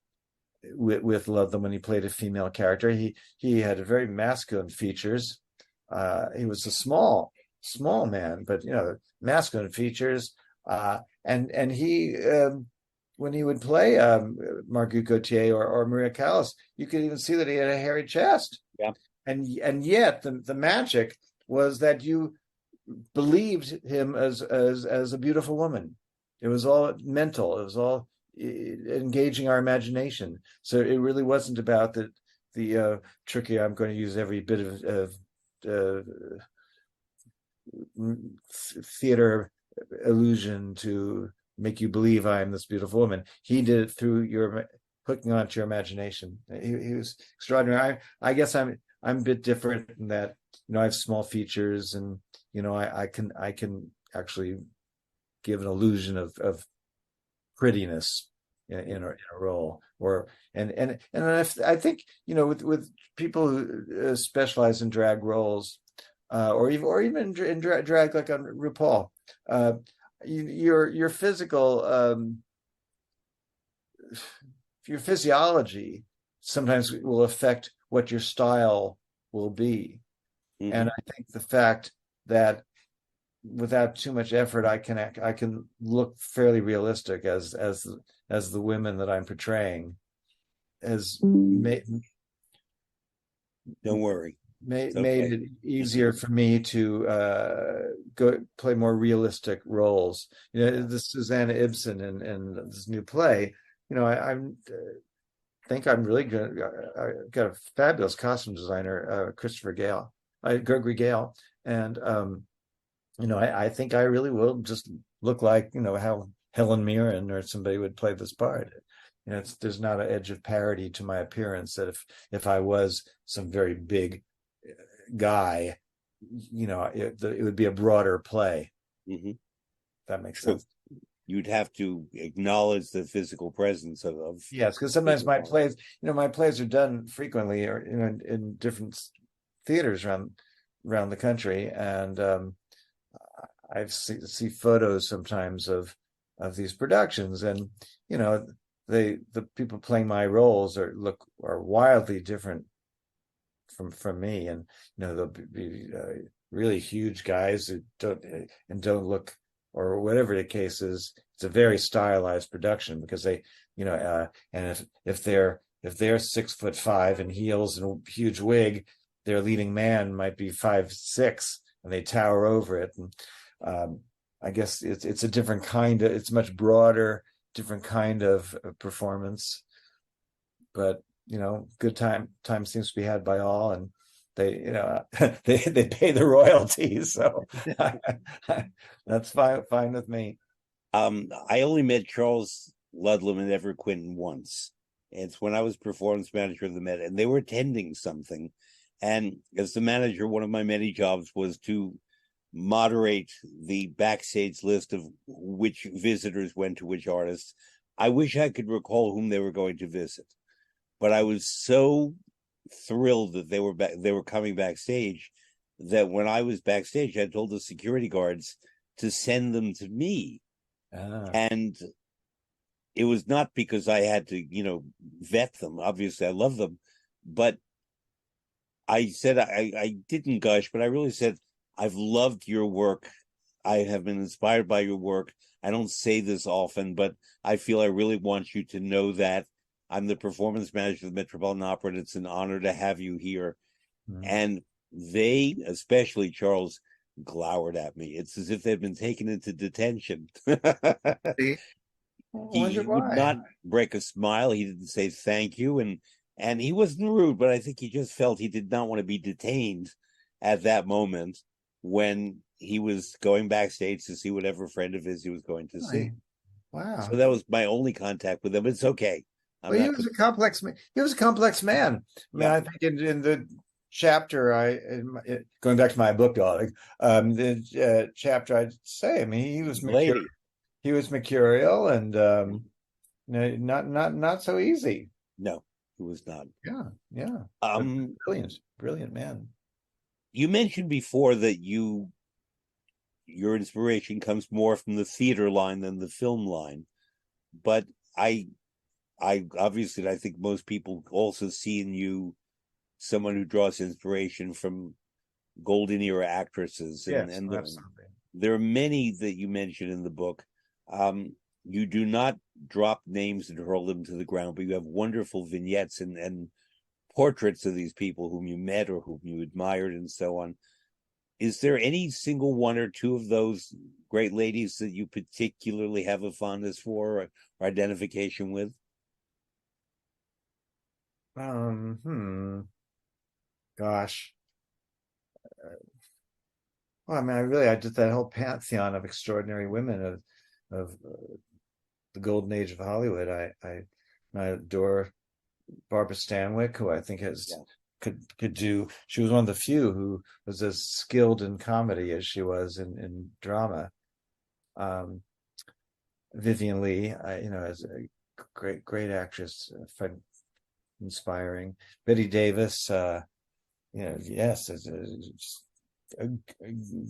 B: with Ludlam when he played a female character. He had very masculine features. He was a small man, but masculine features. And he when he would play Marguerite Gautier or Maria Callas, you could even see that he had a hairy chest.
A: Yeah.
B: And yet the magic was that you believed him as a beautiful woman. It was all mental. It was all engaging our imagination. So it really wasn't about the tricky. I'm going to use every bit of theater illusion to make you believe I am this beautiful woman. He did it through your hooking onto your imagination. He was extraordinary. I guess I'm a bit different in that I have small features, and I can actually give an illusion of prettiness in a role. I think with people who specialize in drag roles, or even in drag like on RuPaul, your physical your physiology sometimes will affect what your style will be. Mm-hmm. And I think the fact that without too much effort, I can look fairly realistic as the women that I'm portraying has made.
A: Don't worry.
B: Made it easier for me to go play more realistic roles. This Susanna Ibsen in this new play. I think I'm really good. I got a fabulous costume designer, Gregory Gale, and I think I really will just look like how Helen Mirren or somebody would play this part. There's not an edge of parody to my appearance that if I was some very big guy, it would be a broader play.
A: Mm-hmm.
B: That makes sense.
A: You'd have to acknowledge the physical presence of
B: yes, because sometimes my plays are done frequently or in different theaters around the country, and I see photos sometimes of these productions, and the people playing my roles are wildly different from me, and they'll be really huge guys who don't look, or whatever the case is. It's a very stylized production because they and if they're 6'5" in heels and a huge wig, their leading man might be 5'6", and they tower over it. And I guess it's a different kind of, it's much broader, different kind of performance, but good time seems to be had by all, and they they pay the royalties, so that's fine with me.
A: I only met Charles Ludlam and Everett Quinton once. It's when I was performance manager of the Met, and they were attending something, and as the manager, one of my many jobs was to moderate the backstage list of which visitors went to which artists. I wish I could recall whom they were going to visit, but I was so thrilled that they were coming backstage that when I was backstage, I told the security guards to send them to me. And it was not because I had to, vet them. Obviously, I love them, but I said I didn't gush, but I really said, I've loved your work. I have been inspired by your work. I don't say this often, but I feel I really want you to know that I'm the performance manager of the Metropolitan Opera, and it's an honor to have you here. Mm-hmm. And they, especially Charles, glowered at me. It's as if they'd been taken into detention. He would not break a smile. He didn't say thank you, and he wasn't rude, but I think he just felt he did not want to be detained at that moment when he was going backstage to see whatever friend of his he was going to see.
B: Wow!
A: So that was my only contact with him. It's okay.
B: Well, he was a complex man. He was a complex man. I mean, I think in the chapter, going back to my book, darling, the chapter, I'd say, I mean, he was mercurial. He was mercurial and not so easy.
A: No, It was not.
B: Yeah, yeah. But
A: Um,
B: brilliant, brilliant man.
A: you mentioned before that your inspiration comes more from the theater line than the film line, but I I obviously I think most people also see in you someone who draws inspiration from golden era actresses,
B: Yes,
A: and
B: absolutely.
A: there are many that you mention in the book. You do not drop names and hurl them to the ground, but you have wonderful vignettes and portraits of these people whom you met or whom you admired and so on. Is there any single one or two of those great ladies that you particularly have a fondness for or identification with?
B: Hmm. Gosh. Well, I mean, I did that whole pantheon of extraordinary women of the golden age of Hollywood. I adore Barbara Stanwyck, who I think has
A: Yeah.
B: could do. She was one of the few who was as skilled in comedy as she was in drama. Um, Vivian Lee, as a great actress, inspiring. Betty Davis, yes, is a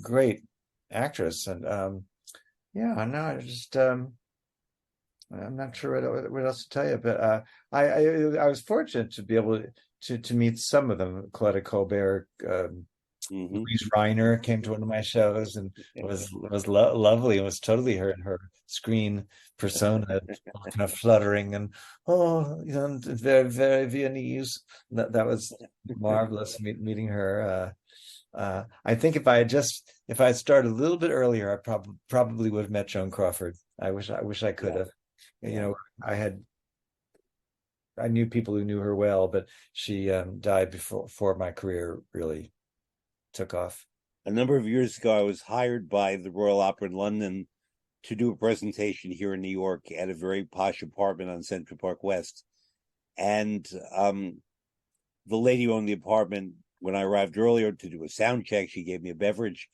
B: great actress, and yeah, no, I just I'm not sure what else to tell you, but I was fortunate to be able to meet some of them. Claudia Colbert,
A: Mm-hmm.
B: Louise Reiner came to one of my shows and was lovely. It was totally her screen persona, kind of fluttering and very very Viennese. That was marvelous meeting her. I think if I had started a little bit earlier, I probably would have met Joan Crawford. I wish I could
A: Yeah.
B: have. You
A: Yeah.
B: know, I knew people who knew her well, but she died before my career really took off.
A: A number of years ago, I was hired by the Royal Opera in London to do a presentation here in New York at a very posh apartment on Central Park West. And the lady who owned the apartment, when I arrived earlier to do a sound check, she gave me a beverage,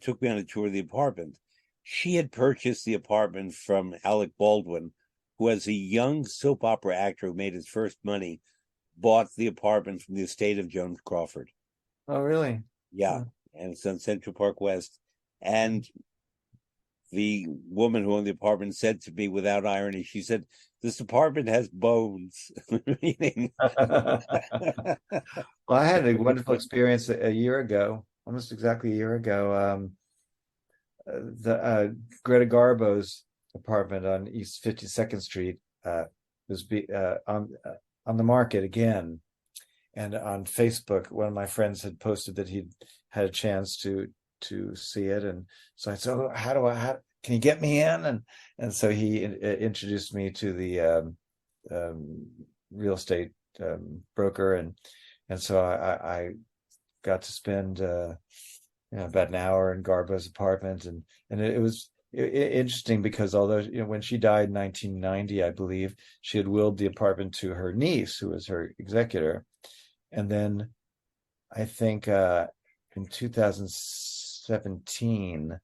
A: took me on a tour of the apartment. She had purchased the apartment from Alec Baldwin, who, as a young soap opera actor who made his first money, bought the apartment from the estate of Joan Crawford.
B: Oh, really?
A: Yeah,
B: Huh.
A: and it's on Central Park West. And the woman who owned the apartment said to me without irony, she said, "This apartment has bones." Meaning,
B: Well, I had a wonderful experience a year ago, almost exactly a year ago. The Greta Garbo's apartment on East 52nd Street was on the market again. And on Facebook, one of my friends had posted that he'd had a chance to see it, and so I said, "Oh, how can you get me in?" And so he introduced me to the um, real estate broker, and so I got to spend about an hour in Garbo's apartment, and it was interesting because although when she died in 1990, I believe she had willed the apartment to her niece, who was her executor, and then I think in 2017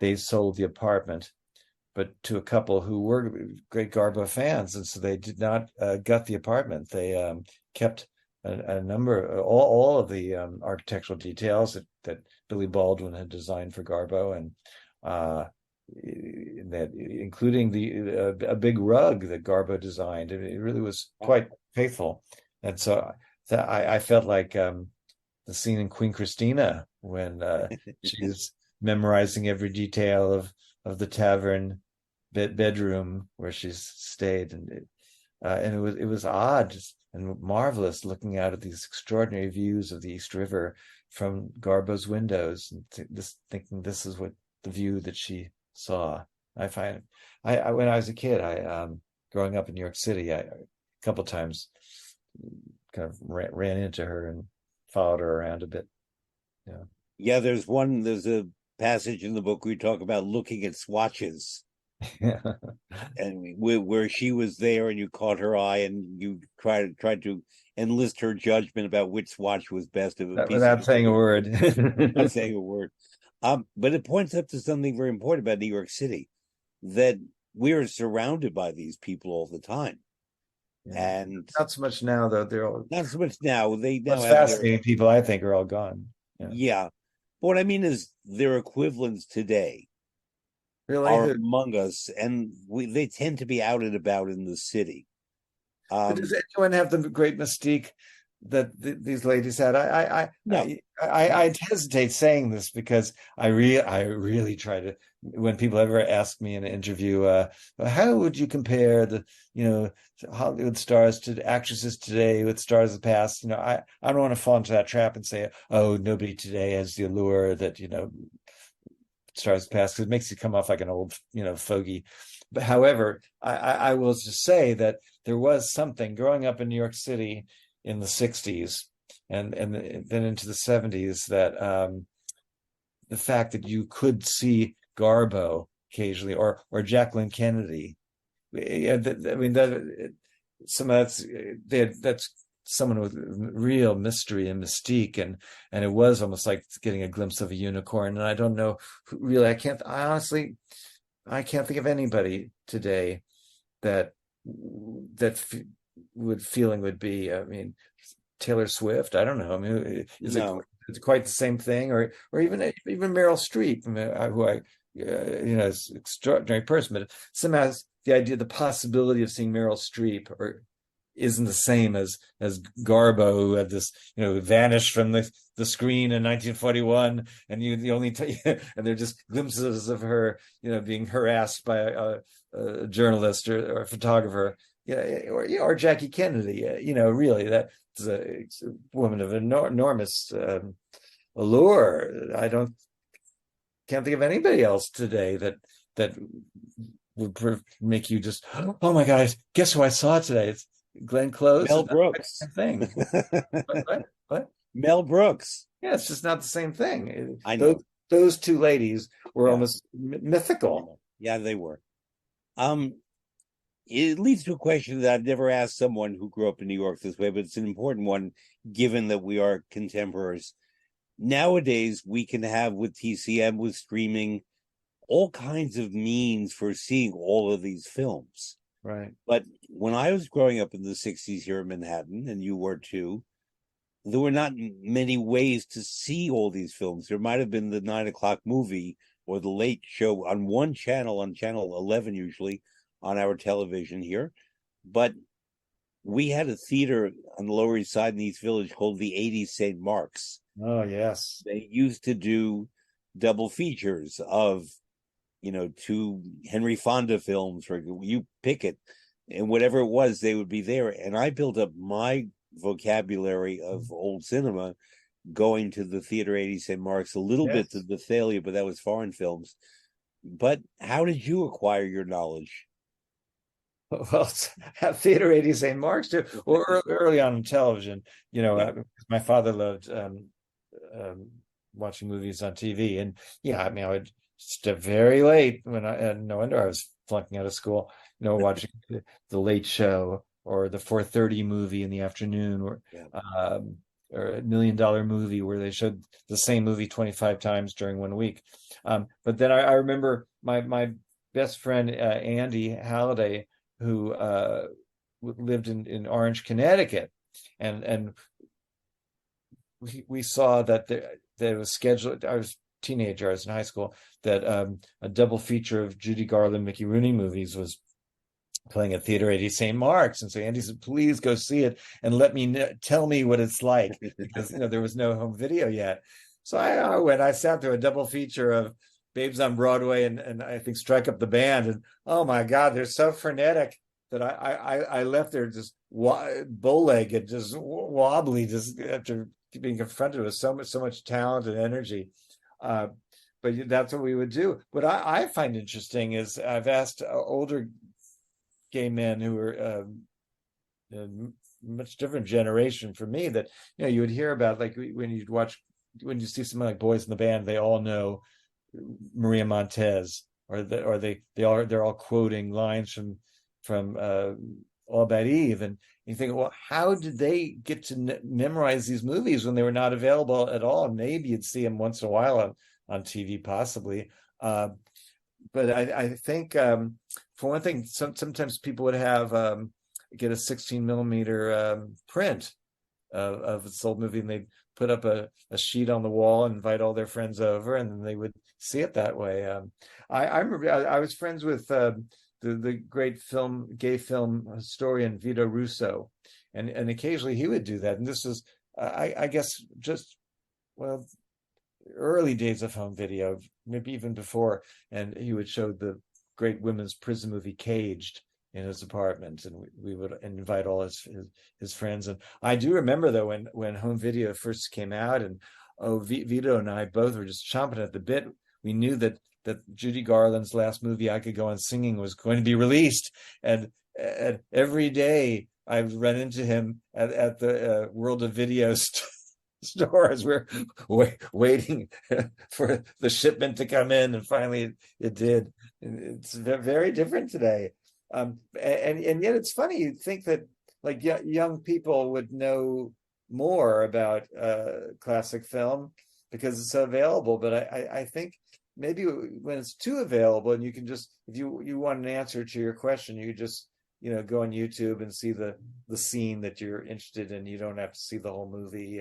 B: they sold the apartment, but to a couple who were great Garbo fans, and so they did not gut the apartment. They kept a number, all of the architectural details that Billy Baldwin had designed for Garbo, and that including a big rug that Garbo designed. It really was quite faithful, and so I felt like the scene in Queen Christina when she's memorizing every detail of the tavern bedroom where she's stayed, and it was odd and marvelous looking out at these extraordinary views of the East River from Garbo's windows, and thinking this is what the view that she saw. I find I when I was a kid, I growing up in New York City, I a couple times kind of ran into her and followed her around a bit. Yeah.
A: yeah, there's a passage in the book where you talk about looking at swatches,
B: Yeah.
A: and where she was there and you caught her eye and you tried to enlist her judgment about which swatch was best of a piece of
B: Without saying a word.
A: not saying a word. But it points up to something very important about New York City, that we are surrounded by these people all the time.
B: Yeah.
A: and
B: Not so much now, though. They're all
A: not so much now. They now
B: most
A: have their,
B: fascinating people, I think, are all gone. Yeah.
A: yeah. But what I mean is their equivalents today
B: Really?
A: are
B: Who?
A: among us, and they tend to be out and about in the city.
B: But does
A: Um,
B: anyone have the great mystique that these ladies had?
A: no,
B: I hesitate saying this because I really try to, when people ever ask me in an interview, how would you compare the, Hollywood stars to actresses today with stars of the past? I don't want to fall into that trap and say, oh, nobody today has the allure that, stars past, because it makes you come off like an old, fogey. But however, I will just say that there was something growing up in New York City in the 60s and then into the 70s that the fact that you could see Garbo occasionally or Jacqueline Kennedy. Yeah, I mean that some of that's someone with real mystery and mystique, and it was almost like getting a glimpse of a unicorn. And I don't know really. I honestly I can't think of anybody today that would feeling would be. I mean, Taylor Swift. I don't know. I mean,
A: no,
B: is it quite the same thing, or even Meryl Streep, I mean, who I is an extraordinary person, but somehow the idea, the possibility of seeing Meryl Streep or isn't the same as Garbo, who had this, vanished from the screen in 1941, and you the only and they're just glimpses of her, being harassed by a journalist or a photographer, or Jackie Kennedy, really that's it's a woman of enormous allure. I can't think of anybody else today that would make you just, oh my God, guess who I saw today? It's Glenn Close.
A: Mel
B: It's not quite the
A: Brooks.
B: same thing. What?
A: Mel Brooks.
B: Yeah, it's just not the same thing.
A: I
B: Those
A: know.
B: those two ladies were
A: Yeah,
B: almost mythical.
A: yeah, they were. Um, it leads to a question that I've never asked someone who grew up in New York this way, but it's an important one given that we are contemporaries. Nowadays, we can have with TCM, with streaming, all kinds of means for seeing all of these films.
B: Right.
A: But when I was growing up in the 60s here in Manhattan, and you were too, there were not many ways to see all these films. There might have been the 9 o'clock movie or the late show on one channel, on channel 11, usually on our television here. But we had a theater on the Lower East Side in East Village called the 80s St. Mark's.
B: Oh, yes.
A: They used to do double features of, two Henry Fonda films, or you pick it, and whatever it was, they would be there. And I built up my vocabulary of old cinema going to the Theater 80 St. Mark's, a little bit to
B: Yes.
A: the Thalia, but that was foreign films. But how did you acquire your knowledge?
B: Well, at Theater 80 St. Mark's too. Well, early on in television,
A: Yeah,
B: my father loved um, watching movies on TV, and yeah, I mean, I would stay very late and no wonder I was flunking out of school. Watching the Late Show or the 4:30 movie in the afternoon,
A: yeah.
B: or $1 Million Movie where they showed the same movie 25 times during one week. But then I remember my best friend Andy Halliday, who lived in Orange, Connecticut, and we saw that there was scheduled. I was a teenager, I was in high school, that a double feature of Judy Garland, Mickey Rooney movies was playing at Theater 80 St. Mark's. And so Andy said, please go see it and let me tell me what it's like, because there was no home video yet. So I went. I sat through a double feature of Babes on Broadway and I think Strike Up the Band, and oh my God, they're so frenetic that I left there just bow-legged, just wobbly, just after being confronted with so much talent and energy. But that's what we would do. What I find interesting is I've asked older gay men who are a much different generation from me, that you would hear about, like when you see someone like Boys in the Band, they all know Maria Montez, they're all quoting lines from All About Eve, and you think, well, how did they get to memorize these movies when they were not available at all? Maybe you'd see them once in a while on TV, possibly. But I think, for one thing, sometimes people would have get a 16 millimeter print of this old movie, and they'd put up a sheet on the wall and invite all their friends over, and then they would see it that way. I remember I was friends with the great gay film historian Vito Russo, and occasionally he would do that. And this is, I guess, just, well, early days of home video, maybe even before, and he would show the great women's prison movie Caged in his apartment, and we would invite all his friends. And I do remember, though, when home video first came out, and Vito and I both were just chomping at the bit. We knew that Judy Garland's last movie, I Could Go On Singing, was going to be released, and every day I would run into him at the World of Video store as we're waiting for the shipment to come in, and finally it did. It's very different today. And yet it's funny, you'd think that like young people would know more about classic film because it's so available, but I think maybe when it's too available, and you can just, if you want an answer to your question, you just go on YouTube and see the scene that you're interested in. You don't have to see the whole movie.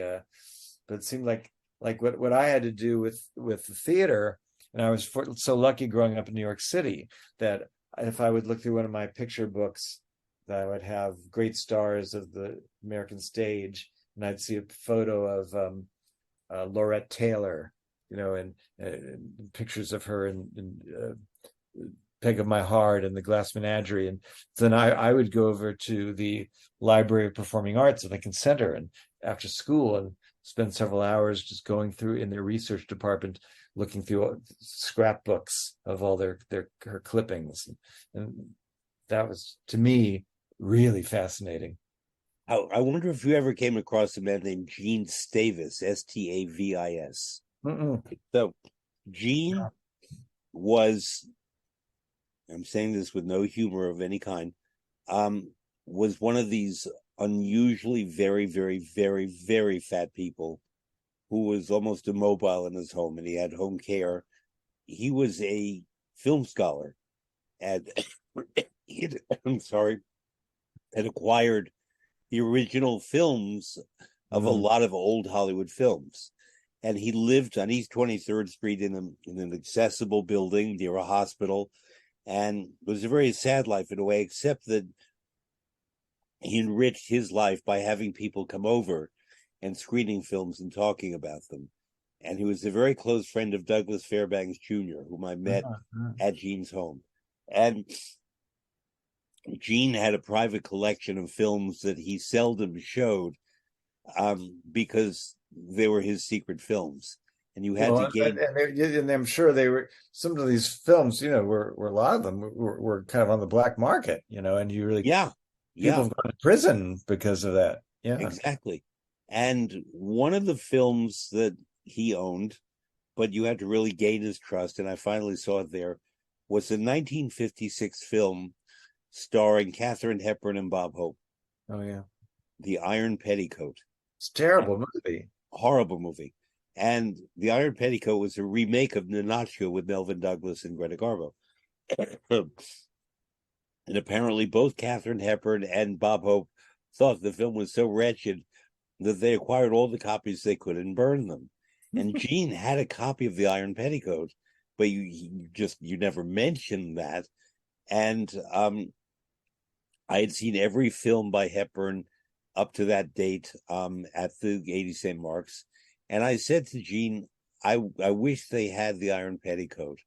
B: But it seemed like what I had to do with the theater, and I was so lucky growing up in New York City that if I would look through one of my picture books, that I would have great stars of the American stage, and I'd see a photo of Laurette Taylor, and pictures of her in Peg of My Heart and The Glass Menagerie. And then I would go over to the Library of Performing Arts at Lincoln Center, and after school, and spend several hours just going through in their research department, looking through scrapbooks of all her clippings. And that was, to me, really fascinating.
A: I wonder if you ever came across a man named Gene Stavis, Stavis. So Gene was, I'm saying this with no humor of any kind, was one of these unusually very, very, very, very fat people who was almost immobile in his home, and he had home care. He was a film scholar, and I'm sorry, had acquired the original films of a lot of old Hollywood films. And he lived on East 23rd Street in an accessible building near a hospital. And it was a very sad life in a way, except that he enriched his life by having people come over and screening films and talking about them. And he was a very close friend of Douglas Fairbanks Jr., whom I met at Gene's home. And Gene had a private collection of films that he seldom showed because they were his secret films. And you had to gain.
B: And I'm sure they were, some of these films, were a lot of them were kind of on the black market, and you really, people have gone to prison because of that. Yeah,
A: exactly. And one of the films that he owned, but you had to really gain his trust, and I finally saw it there, was a 1956 film starring Katharine Hepburn and Bob Hope.
B: Oh, yeah.
A: The Iron Petticoat.
B: It's a terrible movie.
A: Horrible movie. And The Iron Petticoat was a remake of Ninotchka with Melvyn Douglas and Greta Garbo. And apparently both Katharine Hepburn and Bob Hope thought the film was so wretched that they acquired all the copies they could and burned them. And Gene had a copy of The Iron Petticoat, but you never mentioned that. And I had seen every film by Hepburn up to that date at the 80 St. Mark's. And I said to Gene, I wish they had The Iron Petticoat.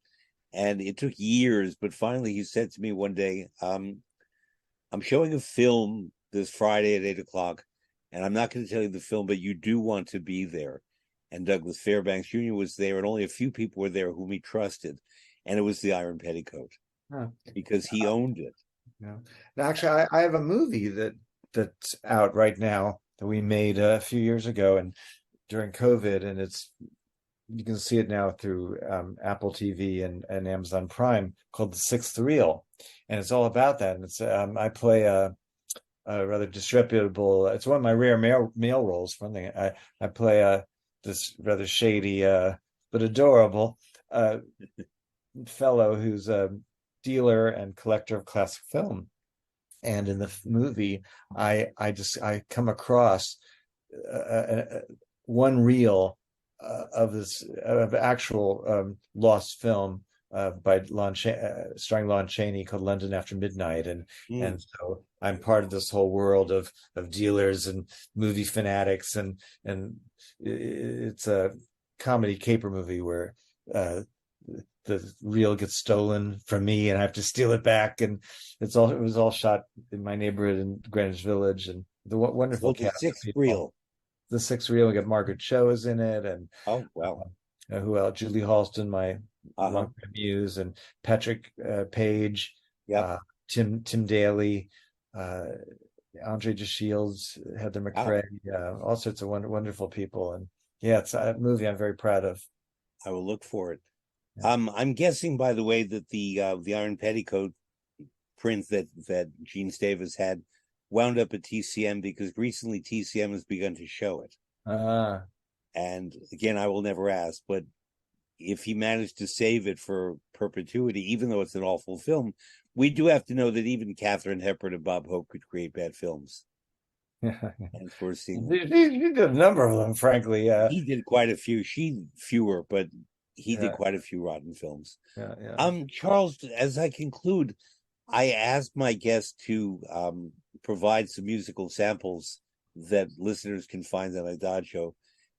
A: And it took years, but finally he said to me one day, I'm showing a film this Friday at 8:00, and I'm not going to tell you the film, but you do want to be there. And Douglas Fairbanks Jr. was there, and only a few people were there whom he trusted. And it was The Iron Petticoat because he owned it.
B: Yeah. Now, actually, I have a movie that's out right now that we made a few years ago and during COVID, and you can see it now through Apple TV and Amazon Prime, called The Sixth Reel, and it's all about that. And it's I play a rather disreputable. It's one of my rare male roles. One thing I play this rather shady but adorable fellow who's a dealer and collector of classic film, And in the movie, I come across one reel of this of actual lost film by starring Lon Chaney called London After Midnight,
A: Mm.
B: and so I'm part of this whole world of dealers and movie fanatics, and it's a comedy caper movie where uh, the reel gets stolen from me and I have to steal it back, and it was all shot in my neighborhood in Greenwich Village, and the wonderful
A: So the
B: cast of
A: sixth
B: people.
A: reel.
B: The sixth reel, we got Margaret Cho is in it, and
A: Oh, well.
B: who else? Julie Halston, my
A: Uh-huh.
B: longtime muse, and Patrick Page,
A: Yep.
B: uh, Tim Daly, uh, Andre de Shields, Heather
A: Wow.
B: McRae, all sorts of wonderful people, and yeah, it's a movie I'm very proud of.
A: I will look for it.
B: Yeah.
A: I'm guessing, by the way, that the Iron Petticoat print that Gene Davis had wound up at TCM because recently TCM has begun to show it.
B: Uh,
A: And again, I will never ask, but if he managed to save it for perpetuity, even though it's an awful film, we do have to know that even Katharine Hepburn and Bob Hope could create bad films.
B: yeah.
A: And of course, seeing
B: He did a number of them, frankly.
A: he did quite a few, she fewer, but he did
B: Yeah,
A: quite a few rotten films.
B: yeah.
A: Charles, as I conclude, I asked my guest to provide some musical samples that listeners can find on Adagio,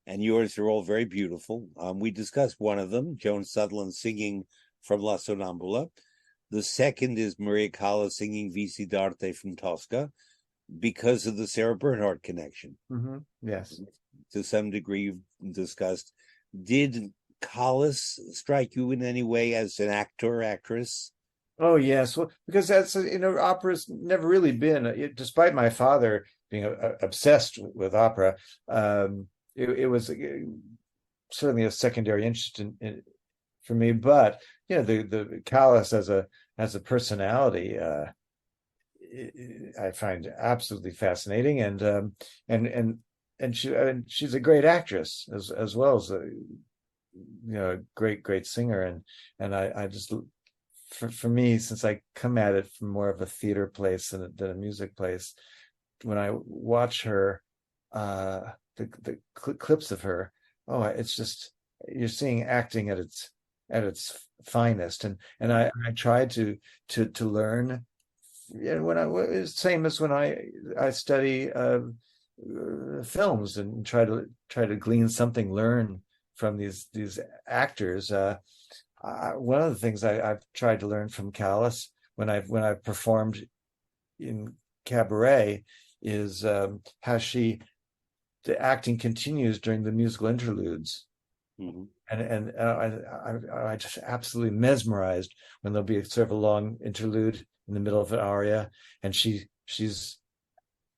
A: and yours are all very beautiful. We discussed one of them, Joan Sutherland singing from La Sonnambula. The second is Maria Callas singing Visi d'Arte from Tosca because of the Sarah Bernhardt connection.
B: Yes.
A: To some degree, you've discussed. Did Callas strike you in any way as an actor, actress?
B: Oh yes, well, because that's opera's never really been, despite my father being obsessed with opera. It was certainly a secondary interest for me. But the Callas as a personality, I find absolutely fascinating, and and she's a great actress as well as a great singer, and I just for me, since I come at it from more of a theater place than a music place, when I watch her, the clips of her, oh, it's just you're seeing acting at its finest, and I tried to learn. And when I was same as when I study films and try to glean something, learn from these actors. One of the things I've tried to learn from Callis when I've performed in cabaret is how the acting continues during the musical interludes,
A: Mm-hmm.
B: and I just absolutely mesmerized when there'll be sort of a long interlude in the middle of an aria, and she's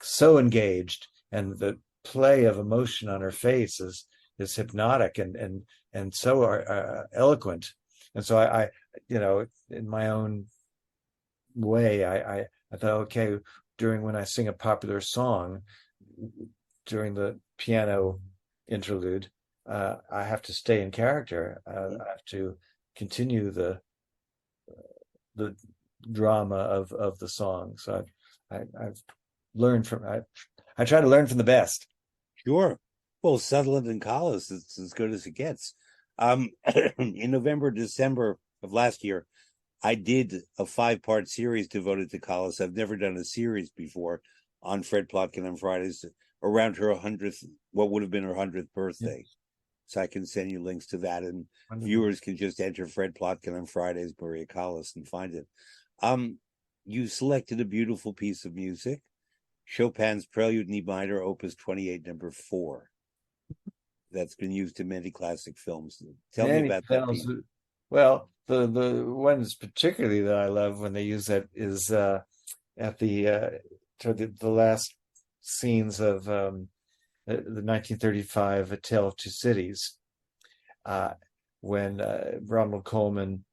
B: so engaged, and the play of emotion on her face is hypnotic and so eloquent. And so in my own way, I thought, okay, during when I sing a popular song during the piano interlude, I have to stay in character. I have to continue the drama of the song. So I've learned from I try to learn from the best.
A: Sure. Well, Sutherland and Collis, it's as good as it gets. In November, December of last year, I did a 5-part series devoted to Collis. I've never done a series before on Fred Plotkin on Fridays around her 100th, what would have been her 100th
B: Yeah,
A: birthday. So I can send you links to that, and
B: wonderful.
A: viewers can just enter Fred Plotkin on Fridays, Maria Callas, and find it. Um, you selected a beautiful piece of music, Chopin's Prelude in E minor, Opus 28, number 4. That's been used in many classic films. Tell me
B: Many
A: about that
B: films.
A: piece.
B: Well, the ones particularly that I love when they use that is at toward the last scenes of the 1935 A Tale of Two Cities, uh, when Ronald Colman,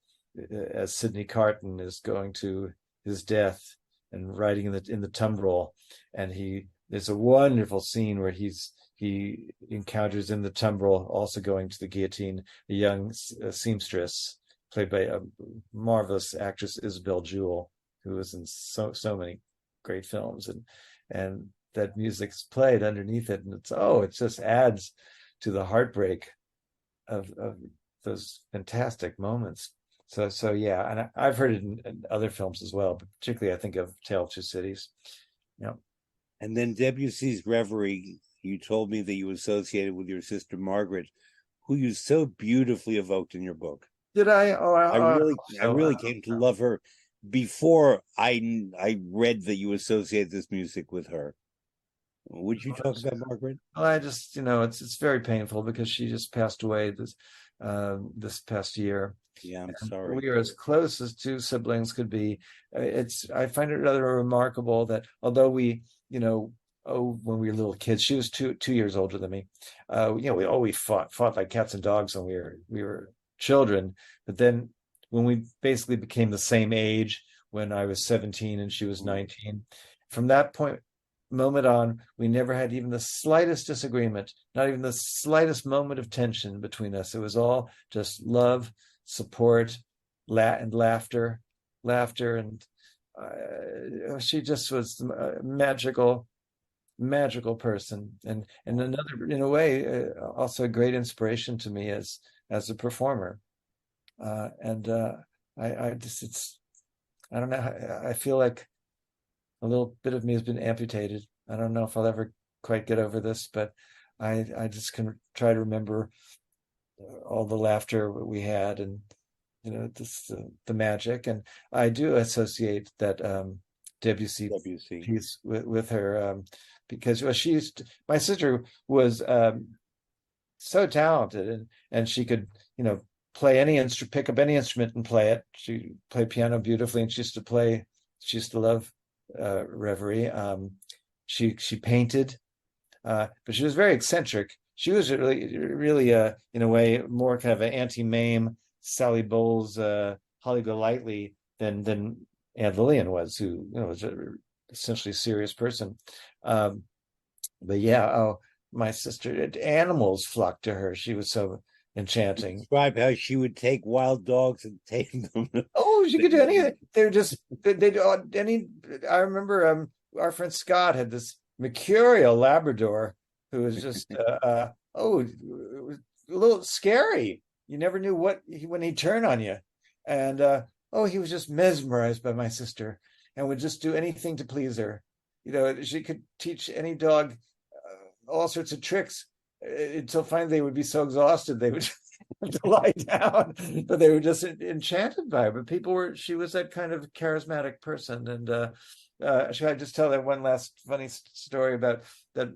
B: as Sidney Carton, is going to his death and riding in the tumbrel, and there's a wonderful scene where he encounters in the tumbrel, also going to the guillotine, a young seamstress played by a marvelous actress, Isabel Jewell, who was in so many great films, and that music's played underneath it, and it just adds to the heartbreak of those fantastic moments. So yeah, and I've heard it in other films as well, but particularly I think of Tale of Two Cities. Yeah.
A: And then Debussy's Reverie, you told me that you associated with your sister Margaret, who you so beautifully evoked in your book.
B: Did I?
A: I really came to love her before I read that you associate this music with her. Would you talk about Margaret?
B: Well, I just, it's very painful because she just passed away this past year.
A: Yeah, I'm
B: And
A: sorry.
B: we are as close as two siblings could be. I find it rather remarkable that although we, when we were little kids, she was 2 years older than me. We always fought like cats and dogs when we were children. But then when we basically became the same age, when I was 17 and she was 19, from that moment on, we never had even the slightest disagreement, not even the slightest moment of tension between us. It was all just love, support, and laughter, and she just was a magical person, and another, in a way, also a great inspiration to me as a performer. And I just, I don't know, I feel like a little bit of me has been amputated. I don't know if I'll ever quite get over this, but I just can try to remember all the laughter we had, and the magic. And I do associate that Debussy piece with her, because my sister was so talented, and she could play any instrument, pick up any instrument and play it. She played piano beautifully, and she used to love Reverie. She painted, but she was very eccentric. She was really in a way more kind of an anti-Mame, Sally Bowles, Holly Golightly than Aunt Lillian was, who was essentially a serious person. But yeah, my sister, animals flocked to her. She was so enchanting.
A: Describe how she would take wild dogs and tame them.
B: Oh, she could do anything. They're just I remember our friend Scott had this mercurial Labrador who was just it was a little scary. You never knew when he'd turn on you, and he was just mesmerized by my sister and would just do anything to please her. She could teach any dog all sorts of tricks until finally they would be so exhausted they would have to lie down, but they were just enchanted by her. But she was that kind of charismatic person. And should I just tell that one last funny story about that?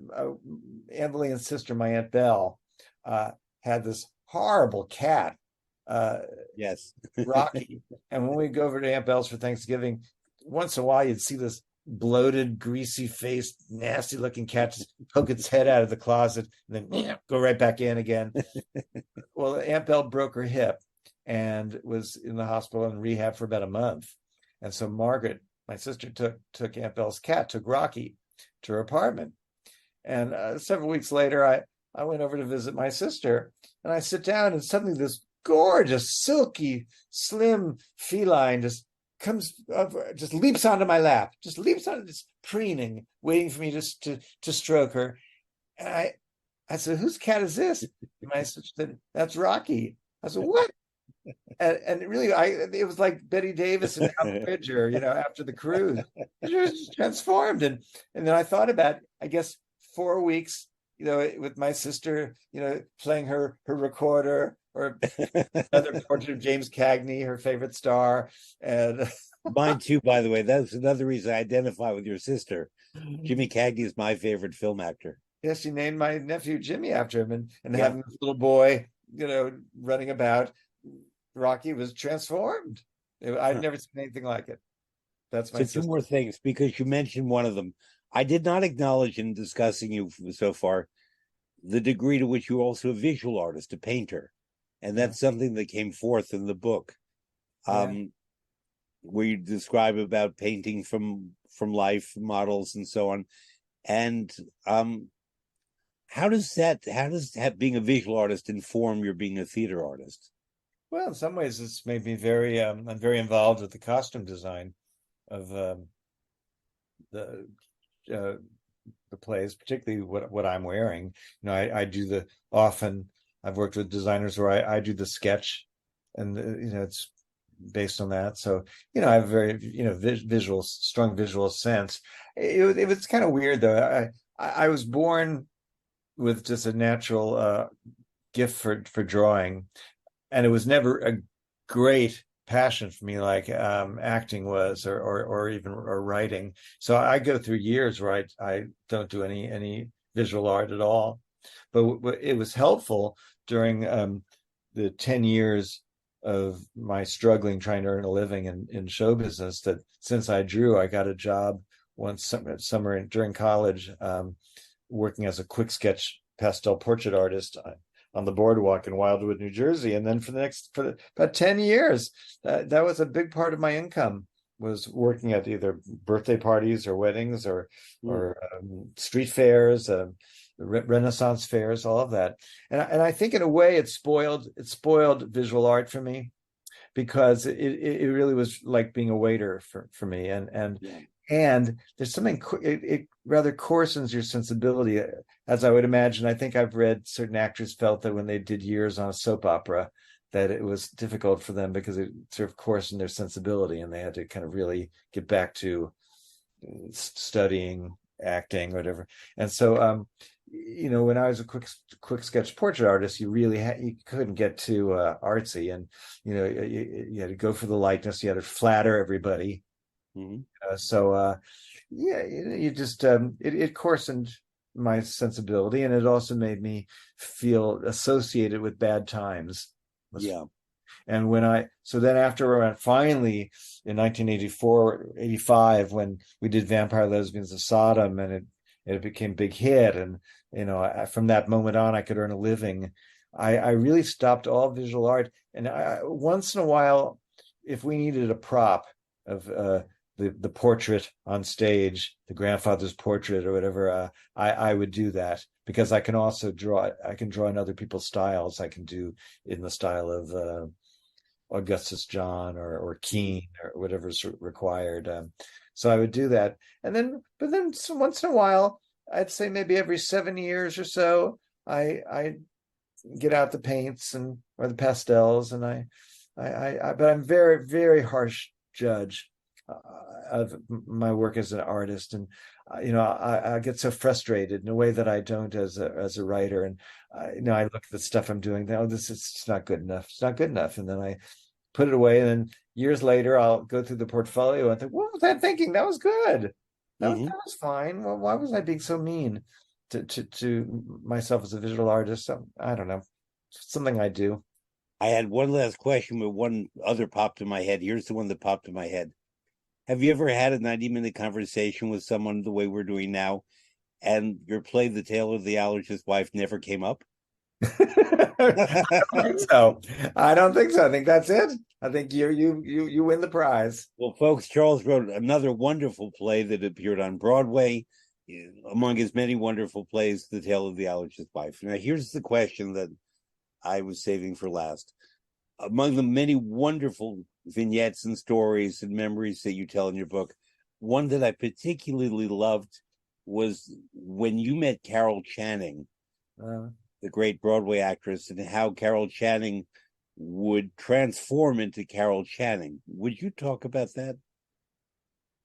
B: Aunt Lillian's sister, my Aunt Belle, had this horrible cat,
A: yes,
B: Rocky. And when we go over to Aunt Belle's for Thanksgiving, once in a while you'd see this bloated, greasy faced, nasty looking cat just poke its head out of the closet and then go right back in again. Well, Aunt Belle broke her hip and was in the hospital and rehab for about a month. And so Margaret, my sister, took Aunt Belle's cat, took Rocky to her apartment. And several weeks later, I went over to visit my sister, and I sit down, and suddenly this gorgeous, silky, slim feline just comes up, just leaps onto my lap, just preening, waiting for me just to stroke her. And I said, "Whose cat is this?" And my sister said, "That's Rocky." I said, "What?" And really, it was like Betty Davis and Al Bridger, after the cruise. It was transformed. And then I thought about, I guess, 4 weeks, with my sister, playing her recorder, or another portrait of James Cagney, her favorite star. And
A: mine too, by the way. That's another reason I identify with your sister. Jimmy Cagney is my favorite film actor.
B: Yes, she named my nephew Jimmy after him, and having this little boy, running about. Rocky was transformed. I've never seen anything like it. That's my sister.
A: Two more things, because you mentioned one of them. I did not acknowledge in discussing you so far the degree to which you're also a visual artist, a painter. And that's something that came forth in the book, where you describe about painting from life models and so on. And how does being a visual artist inform your being a theater artist?
B: Well, in some ways, it's made me I'm very involved with the costume design of the uh, the plays, particularly what I'm wearing. I do the often. I've worked with designers where I do the sketch, and it's based on that. So I have a very strong visual sense. It was kind of weird though. I was born with just a natural gift for drawing, and it was never a great passion for me like acting was, or even or writing. So I go through years where I don't do any visual art at all. But it was helpful during the 10 years of my struggling trying to earn a living in show business, that since I drew, I got a job one summer during college, working as a quick sketch pastel portrait artist on the boardwalk in Wildwood, New Jersey. And then for about 10 years, that was a big part of my income, was working at either birthday parties or weddings or street fairs, Renaissance fairs, all of that. And I think in a way it spoiled visual art for me, because it really was like being a waiter for me. And there's something, it rather coarsens your sensibility, as I would imagine. I think I've read certain actors felt that when they did years on a soap opera, that it was difficult for them because it sort of coarsened their sensibility, and they had to kind of really get back to studying acting, whatever. And so, when I was a quick sketch portrait artist, you couldn't get too artsy, and you had to go for the likeness. You had to flatter everybody. You just it coarsened my sensibility, and it also made me feel associated with bad times.
A: Yeah.
B: And then after finally in 1984, 85, when we did Vampire Lesbians of Sodom, and it became a big hit, and from that moment on, I could earn a living. I really stopped all visual art, and once in a while, if we needed a prop of the portrait on stage, the grandfather's portrait or whatever, I would do that, because I can also draw. I can draw in other people's styles. I can do in the style of Augustus John or Keane or whatever's required. So I would do that, but then once in a while, I'd say maybe every 7 years or so, I get out the paints or the pastels, and but I'm very, very harsh judge of my work as an artist, and I get so frustrated in a way that I don't as a writer, and I look at the stuff I'm doing now. This is not good enough. It's not good enough, and then I put it away, and then years later I'll go through the portfolio and think, what was I thinking? That was good. That was fine. Well, why was I being so mean to myself as a visual artist? So, I don't know. Something I do.
A: I had one last question, but one other popped in my head. Here's the one that popped in my head. Have you ever had a 90-minute conversation with someone the way we're doing now, and your play, The Tale of the Allergist's Wife, never came up?
B: I don't think so. I think that's it. I think you win the prize.
A: Well, folks, Charles wrote another wonderful play that appeared on Broadway. Among his many wonderful plays, The Tale of the Allergist's Wife. Now, here's the question that I was saving for last. Among the many wonderful vignettes and stories and memories that you tell in your book, one that I particularly loved was when you met Carol Channing, the great Broadway actress, and how Carol Channing would transform into Carol Channing. Would you talk about that?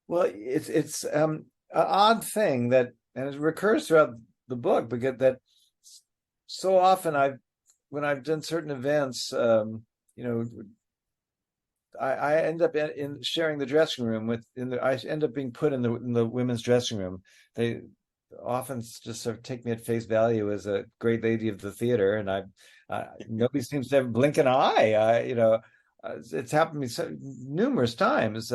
B: Well, it's an odd thing and it recurs throughout the book, because that so often when I've done certain events, I end up in sharing the dressing room I end up being put in the women's dressing room. They often just sort of take me at face value as a great lady of the theater, and nobody seems to ever blink an eye. It's happened to me numerous times.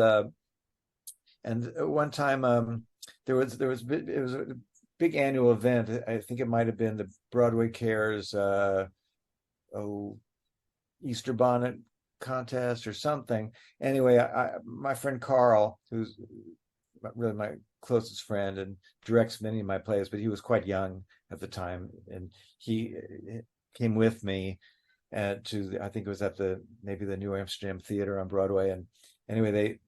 B: And one time, it was a big annual event. I think it might have been the Broadway Cares Easter bonnet contest or something. Anyway, my friend Carl, who's really my closest friend and directs many of my plays, but he was quite young at the time, and he came with me I think it was at maybe the New Amsterdam Theater on Broadway. And anyway, they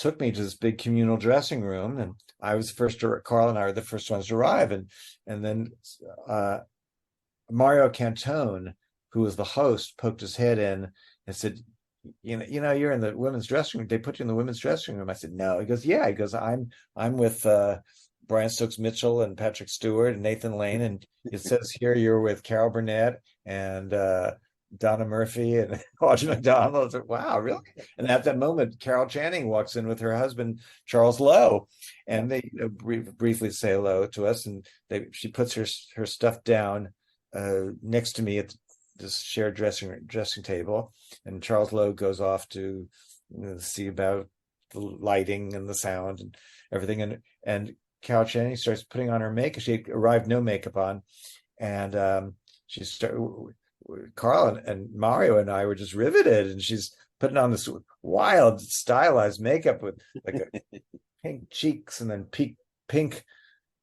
B: took me to this big communal dressing room, and I was the first to, Carl and I were the first ones to arrive, and then Mario Cantone, who was the host, poked his head in and said, you're in the women's dressing room. They put you in the women's dressing room. I said, no. He goes, yeah. He goes, I'm with Brian Stokes Mitchell and Patrick Stewart and Nathan Lane, and it says here you're with Carol Burnett and Donna Murphy and Audrey McDonald. I said, wow, really? And at that moment, Carol Channing walks in with her husband Charles Lowe, and they briefly say hello to us, and she puts her stuff down next to me at this shared dressing table, and Charles Lowe goes off to see about the lighting and the sound and everything, and Carol Channing starts putting on her makeup. She arrived no makeup on, and she started. Carl and Mario and I were just riveted, and she's putting on this wild stylized makeup with like a pink cheeks and then pink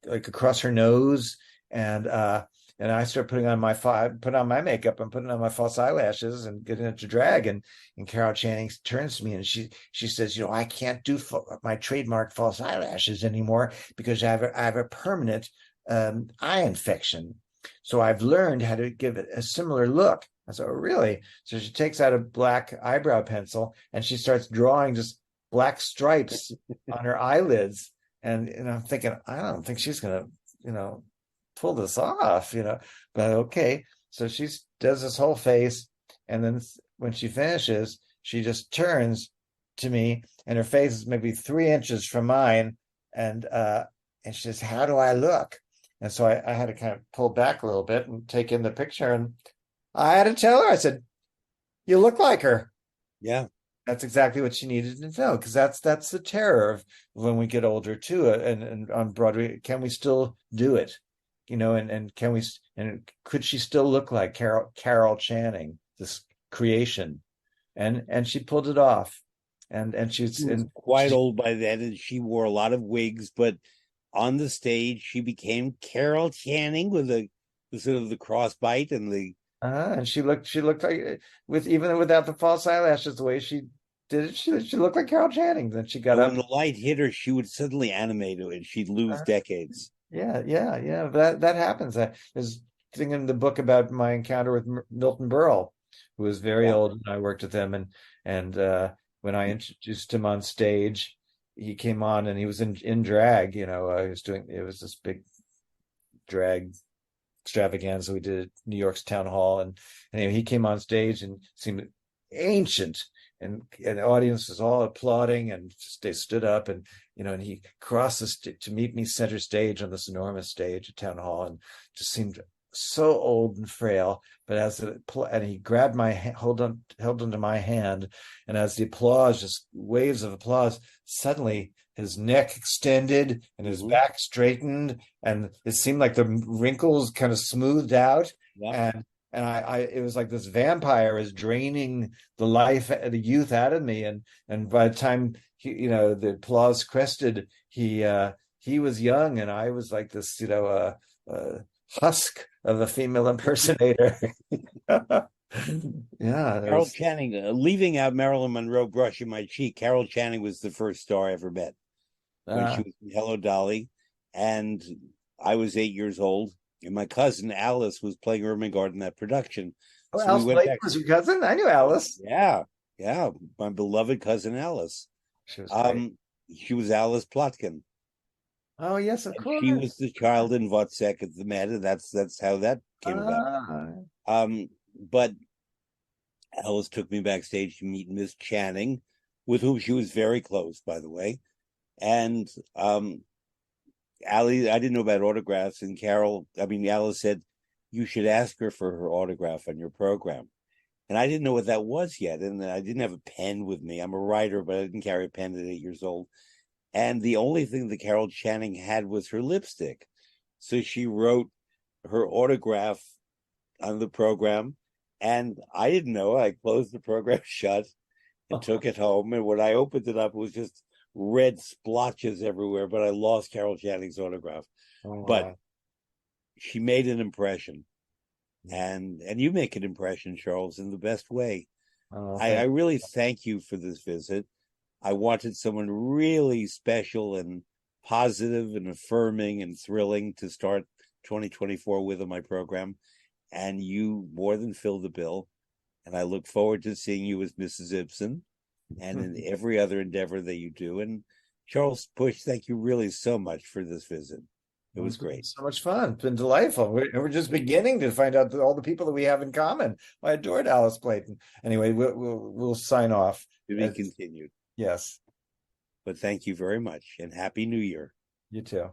B: like across her nose, and I start putting on my makeup and putting on my false eyelashes and getting into drag, and Carol Channing turns to me and she says, I can't do my trademark false eyelashes anymore because I have a permanent eye infection. So I've learned how to give it a similar look. I said, oh, really? So she takes out a black eyebrow pencil and she starts drawing just black stripes on her eyelids. And I'm thinking, I don't think she's going to, pull this off, but okay. So she does this whole face. And then when she finishes, she just turns to me and her face is maybe 3 inches from mine. And she says, how do I look? And so I had to kind of pull back a little bit and take in the picture. And I had to tell her, I said, you look like her.
A: Yeah.
B: That's exactly what she needed to know, because that's the terror of when we get older too. And on Broadway, can we still do it? And can we, and could she still look like Carol Channing, this creation? And she pulled it off. And she was
A: quite old by then, and she wore a lot of wigs, but on the stage she became Carol Channing with the sort of the crossbite and the
B: and she looked like, even without the false eyelashes, the way she did it, she looked like Carol Channing. Then she got up.
A: When the light hit her, she would suddenly animate it and she'd lose decades.
B: Yeah. That happens. There's a thing in the book about my encounter with Milton Berle, who was very old, and I worked with him, and when I introduced him on stage, he came on and he was in drag. It was this big drag extravaganza we did at New York's Town Hall, and anyway, he came on stage and seemed ancient, and the audience was all applauding, and they stood up, and and he crossed to meet me center stage on this enormous stage at Town Hall, and just seemed so old and frail. But and he grabbed my held onto my hand, and as the applause, just waves of applause, suddenly his neck extended and his back straightened, and it seemed like the wrinkles kind of smoothed out. And I it was like this vampire is draining the youth out of me, and by the time the applause crested, he was young and I was like this husk of a female impersonator. Yeah,
A: Carol Channing, leaving out Marilyn Monroe brushing my cheek, Carol Channing was the first star I ever met when she was in Hello, Dolly, and I was 8 years old, and my cousin Alice was playing Ermengarde in that production.
B: Oh, so Alice Blake was your cousin? I knew Alice.
A: Yeah, my beloved cousin Alice.
B: She was great.
A: She was Alice Plotkin.
B: Oh yes, of course.
A: She was the child in Wozzeck at the Met, and that's how that came about. But Alice took me backstage to meet Miss Channing, with whom she was very close, by the way. And I didn't know about autographs, and Alice said, you should ask her for her autograph on your program. And I didn't know what that was yet, and I didn't have a pen with me. I'm a writer, but I didn't carry a pen at 8 years old. And the only thing that Carol Channing had was her lipstick. So she wrote her autograph on the program, and I didn't know. I closed the program shut and took it home. And when I opened it up, it was just red splotches everywhere, but I lost Carol Channing's autograph.
B: Oh,
A: but
B: wow.
A: She made an impression. And you make an impression, Charles, in the best way. I really thank you for this visit. I wanted someone really special and positive and affirming and thrilling to start 2024 with on my program. And you more than fill the bill. And I look forward to seeing you as Mrs. Ibsen and in every other endeavor that you do. And Charles Busch, thank you really so much for this visit. It
B: Well,
A: was
B: it's been
A: great.
B: so much fun. It's been delightful. We're just beginning to find out all the people that we have in common. I adored Alice Playton. Anyway, we'll sign off.
A: To be continued.
B: Yes,
A: But thank you very much and Happy New Year.
B: you too.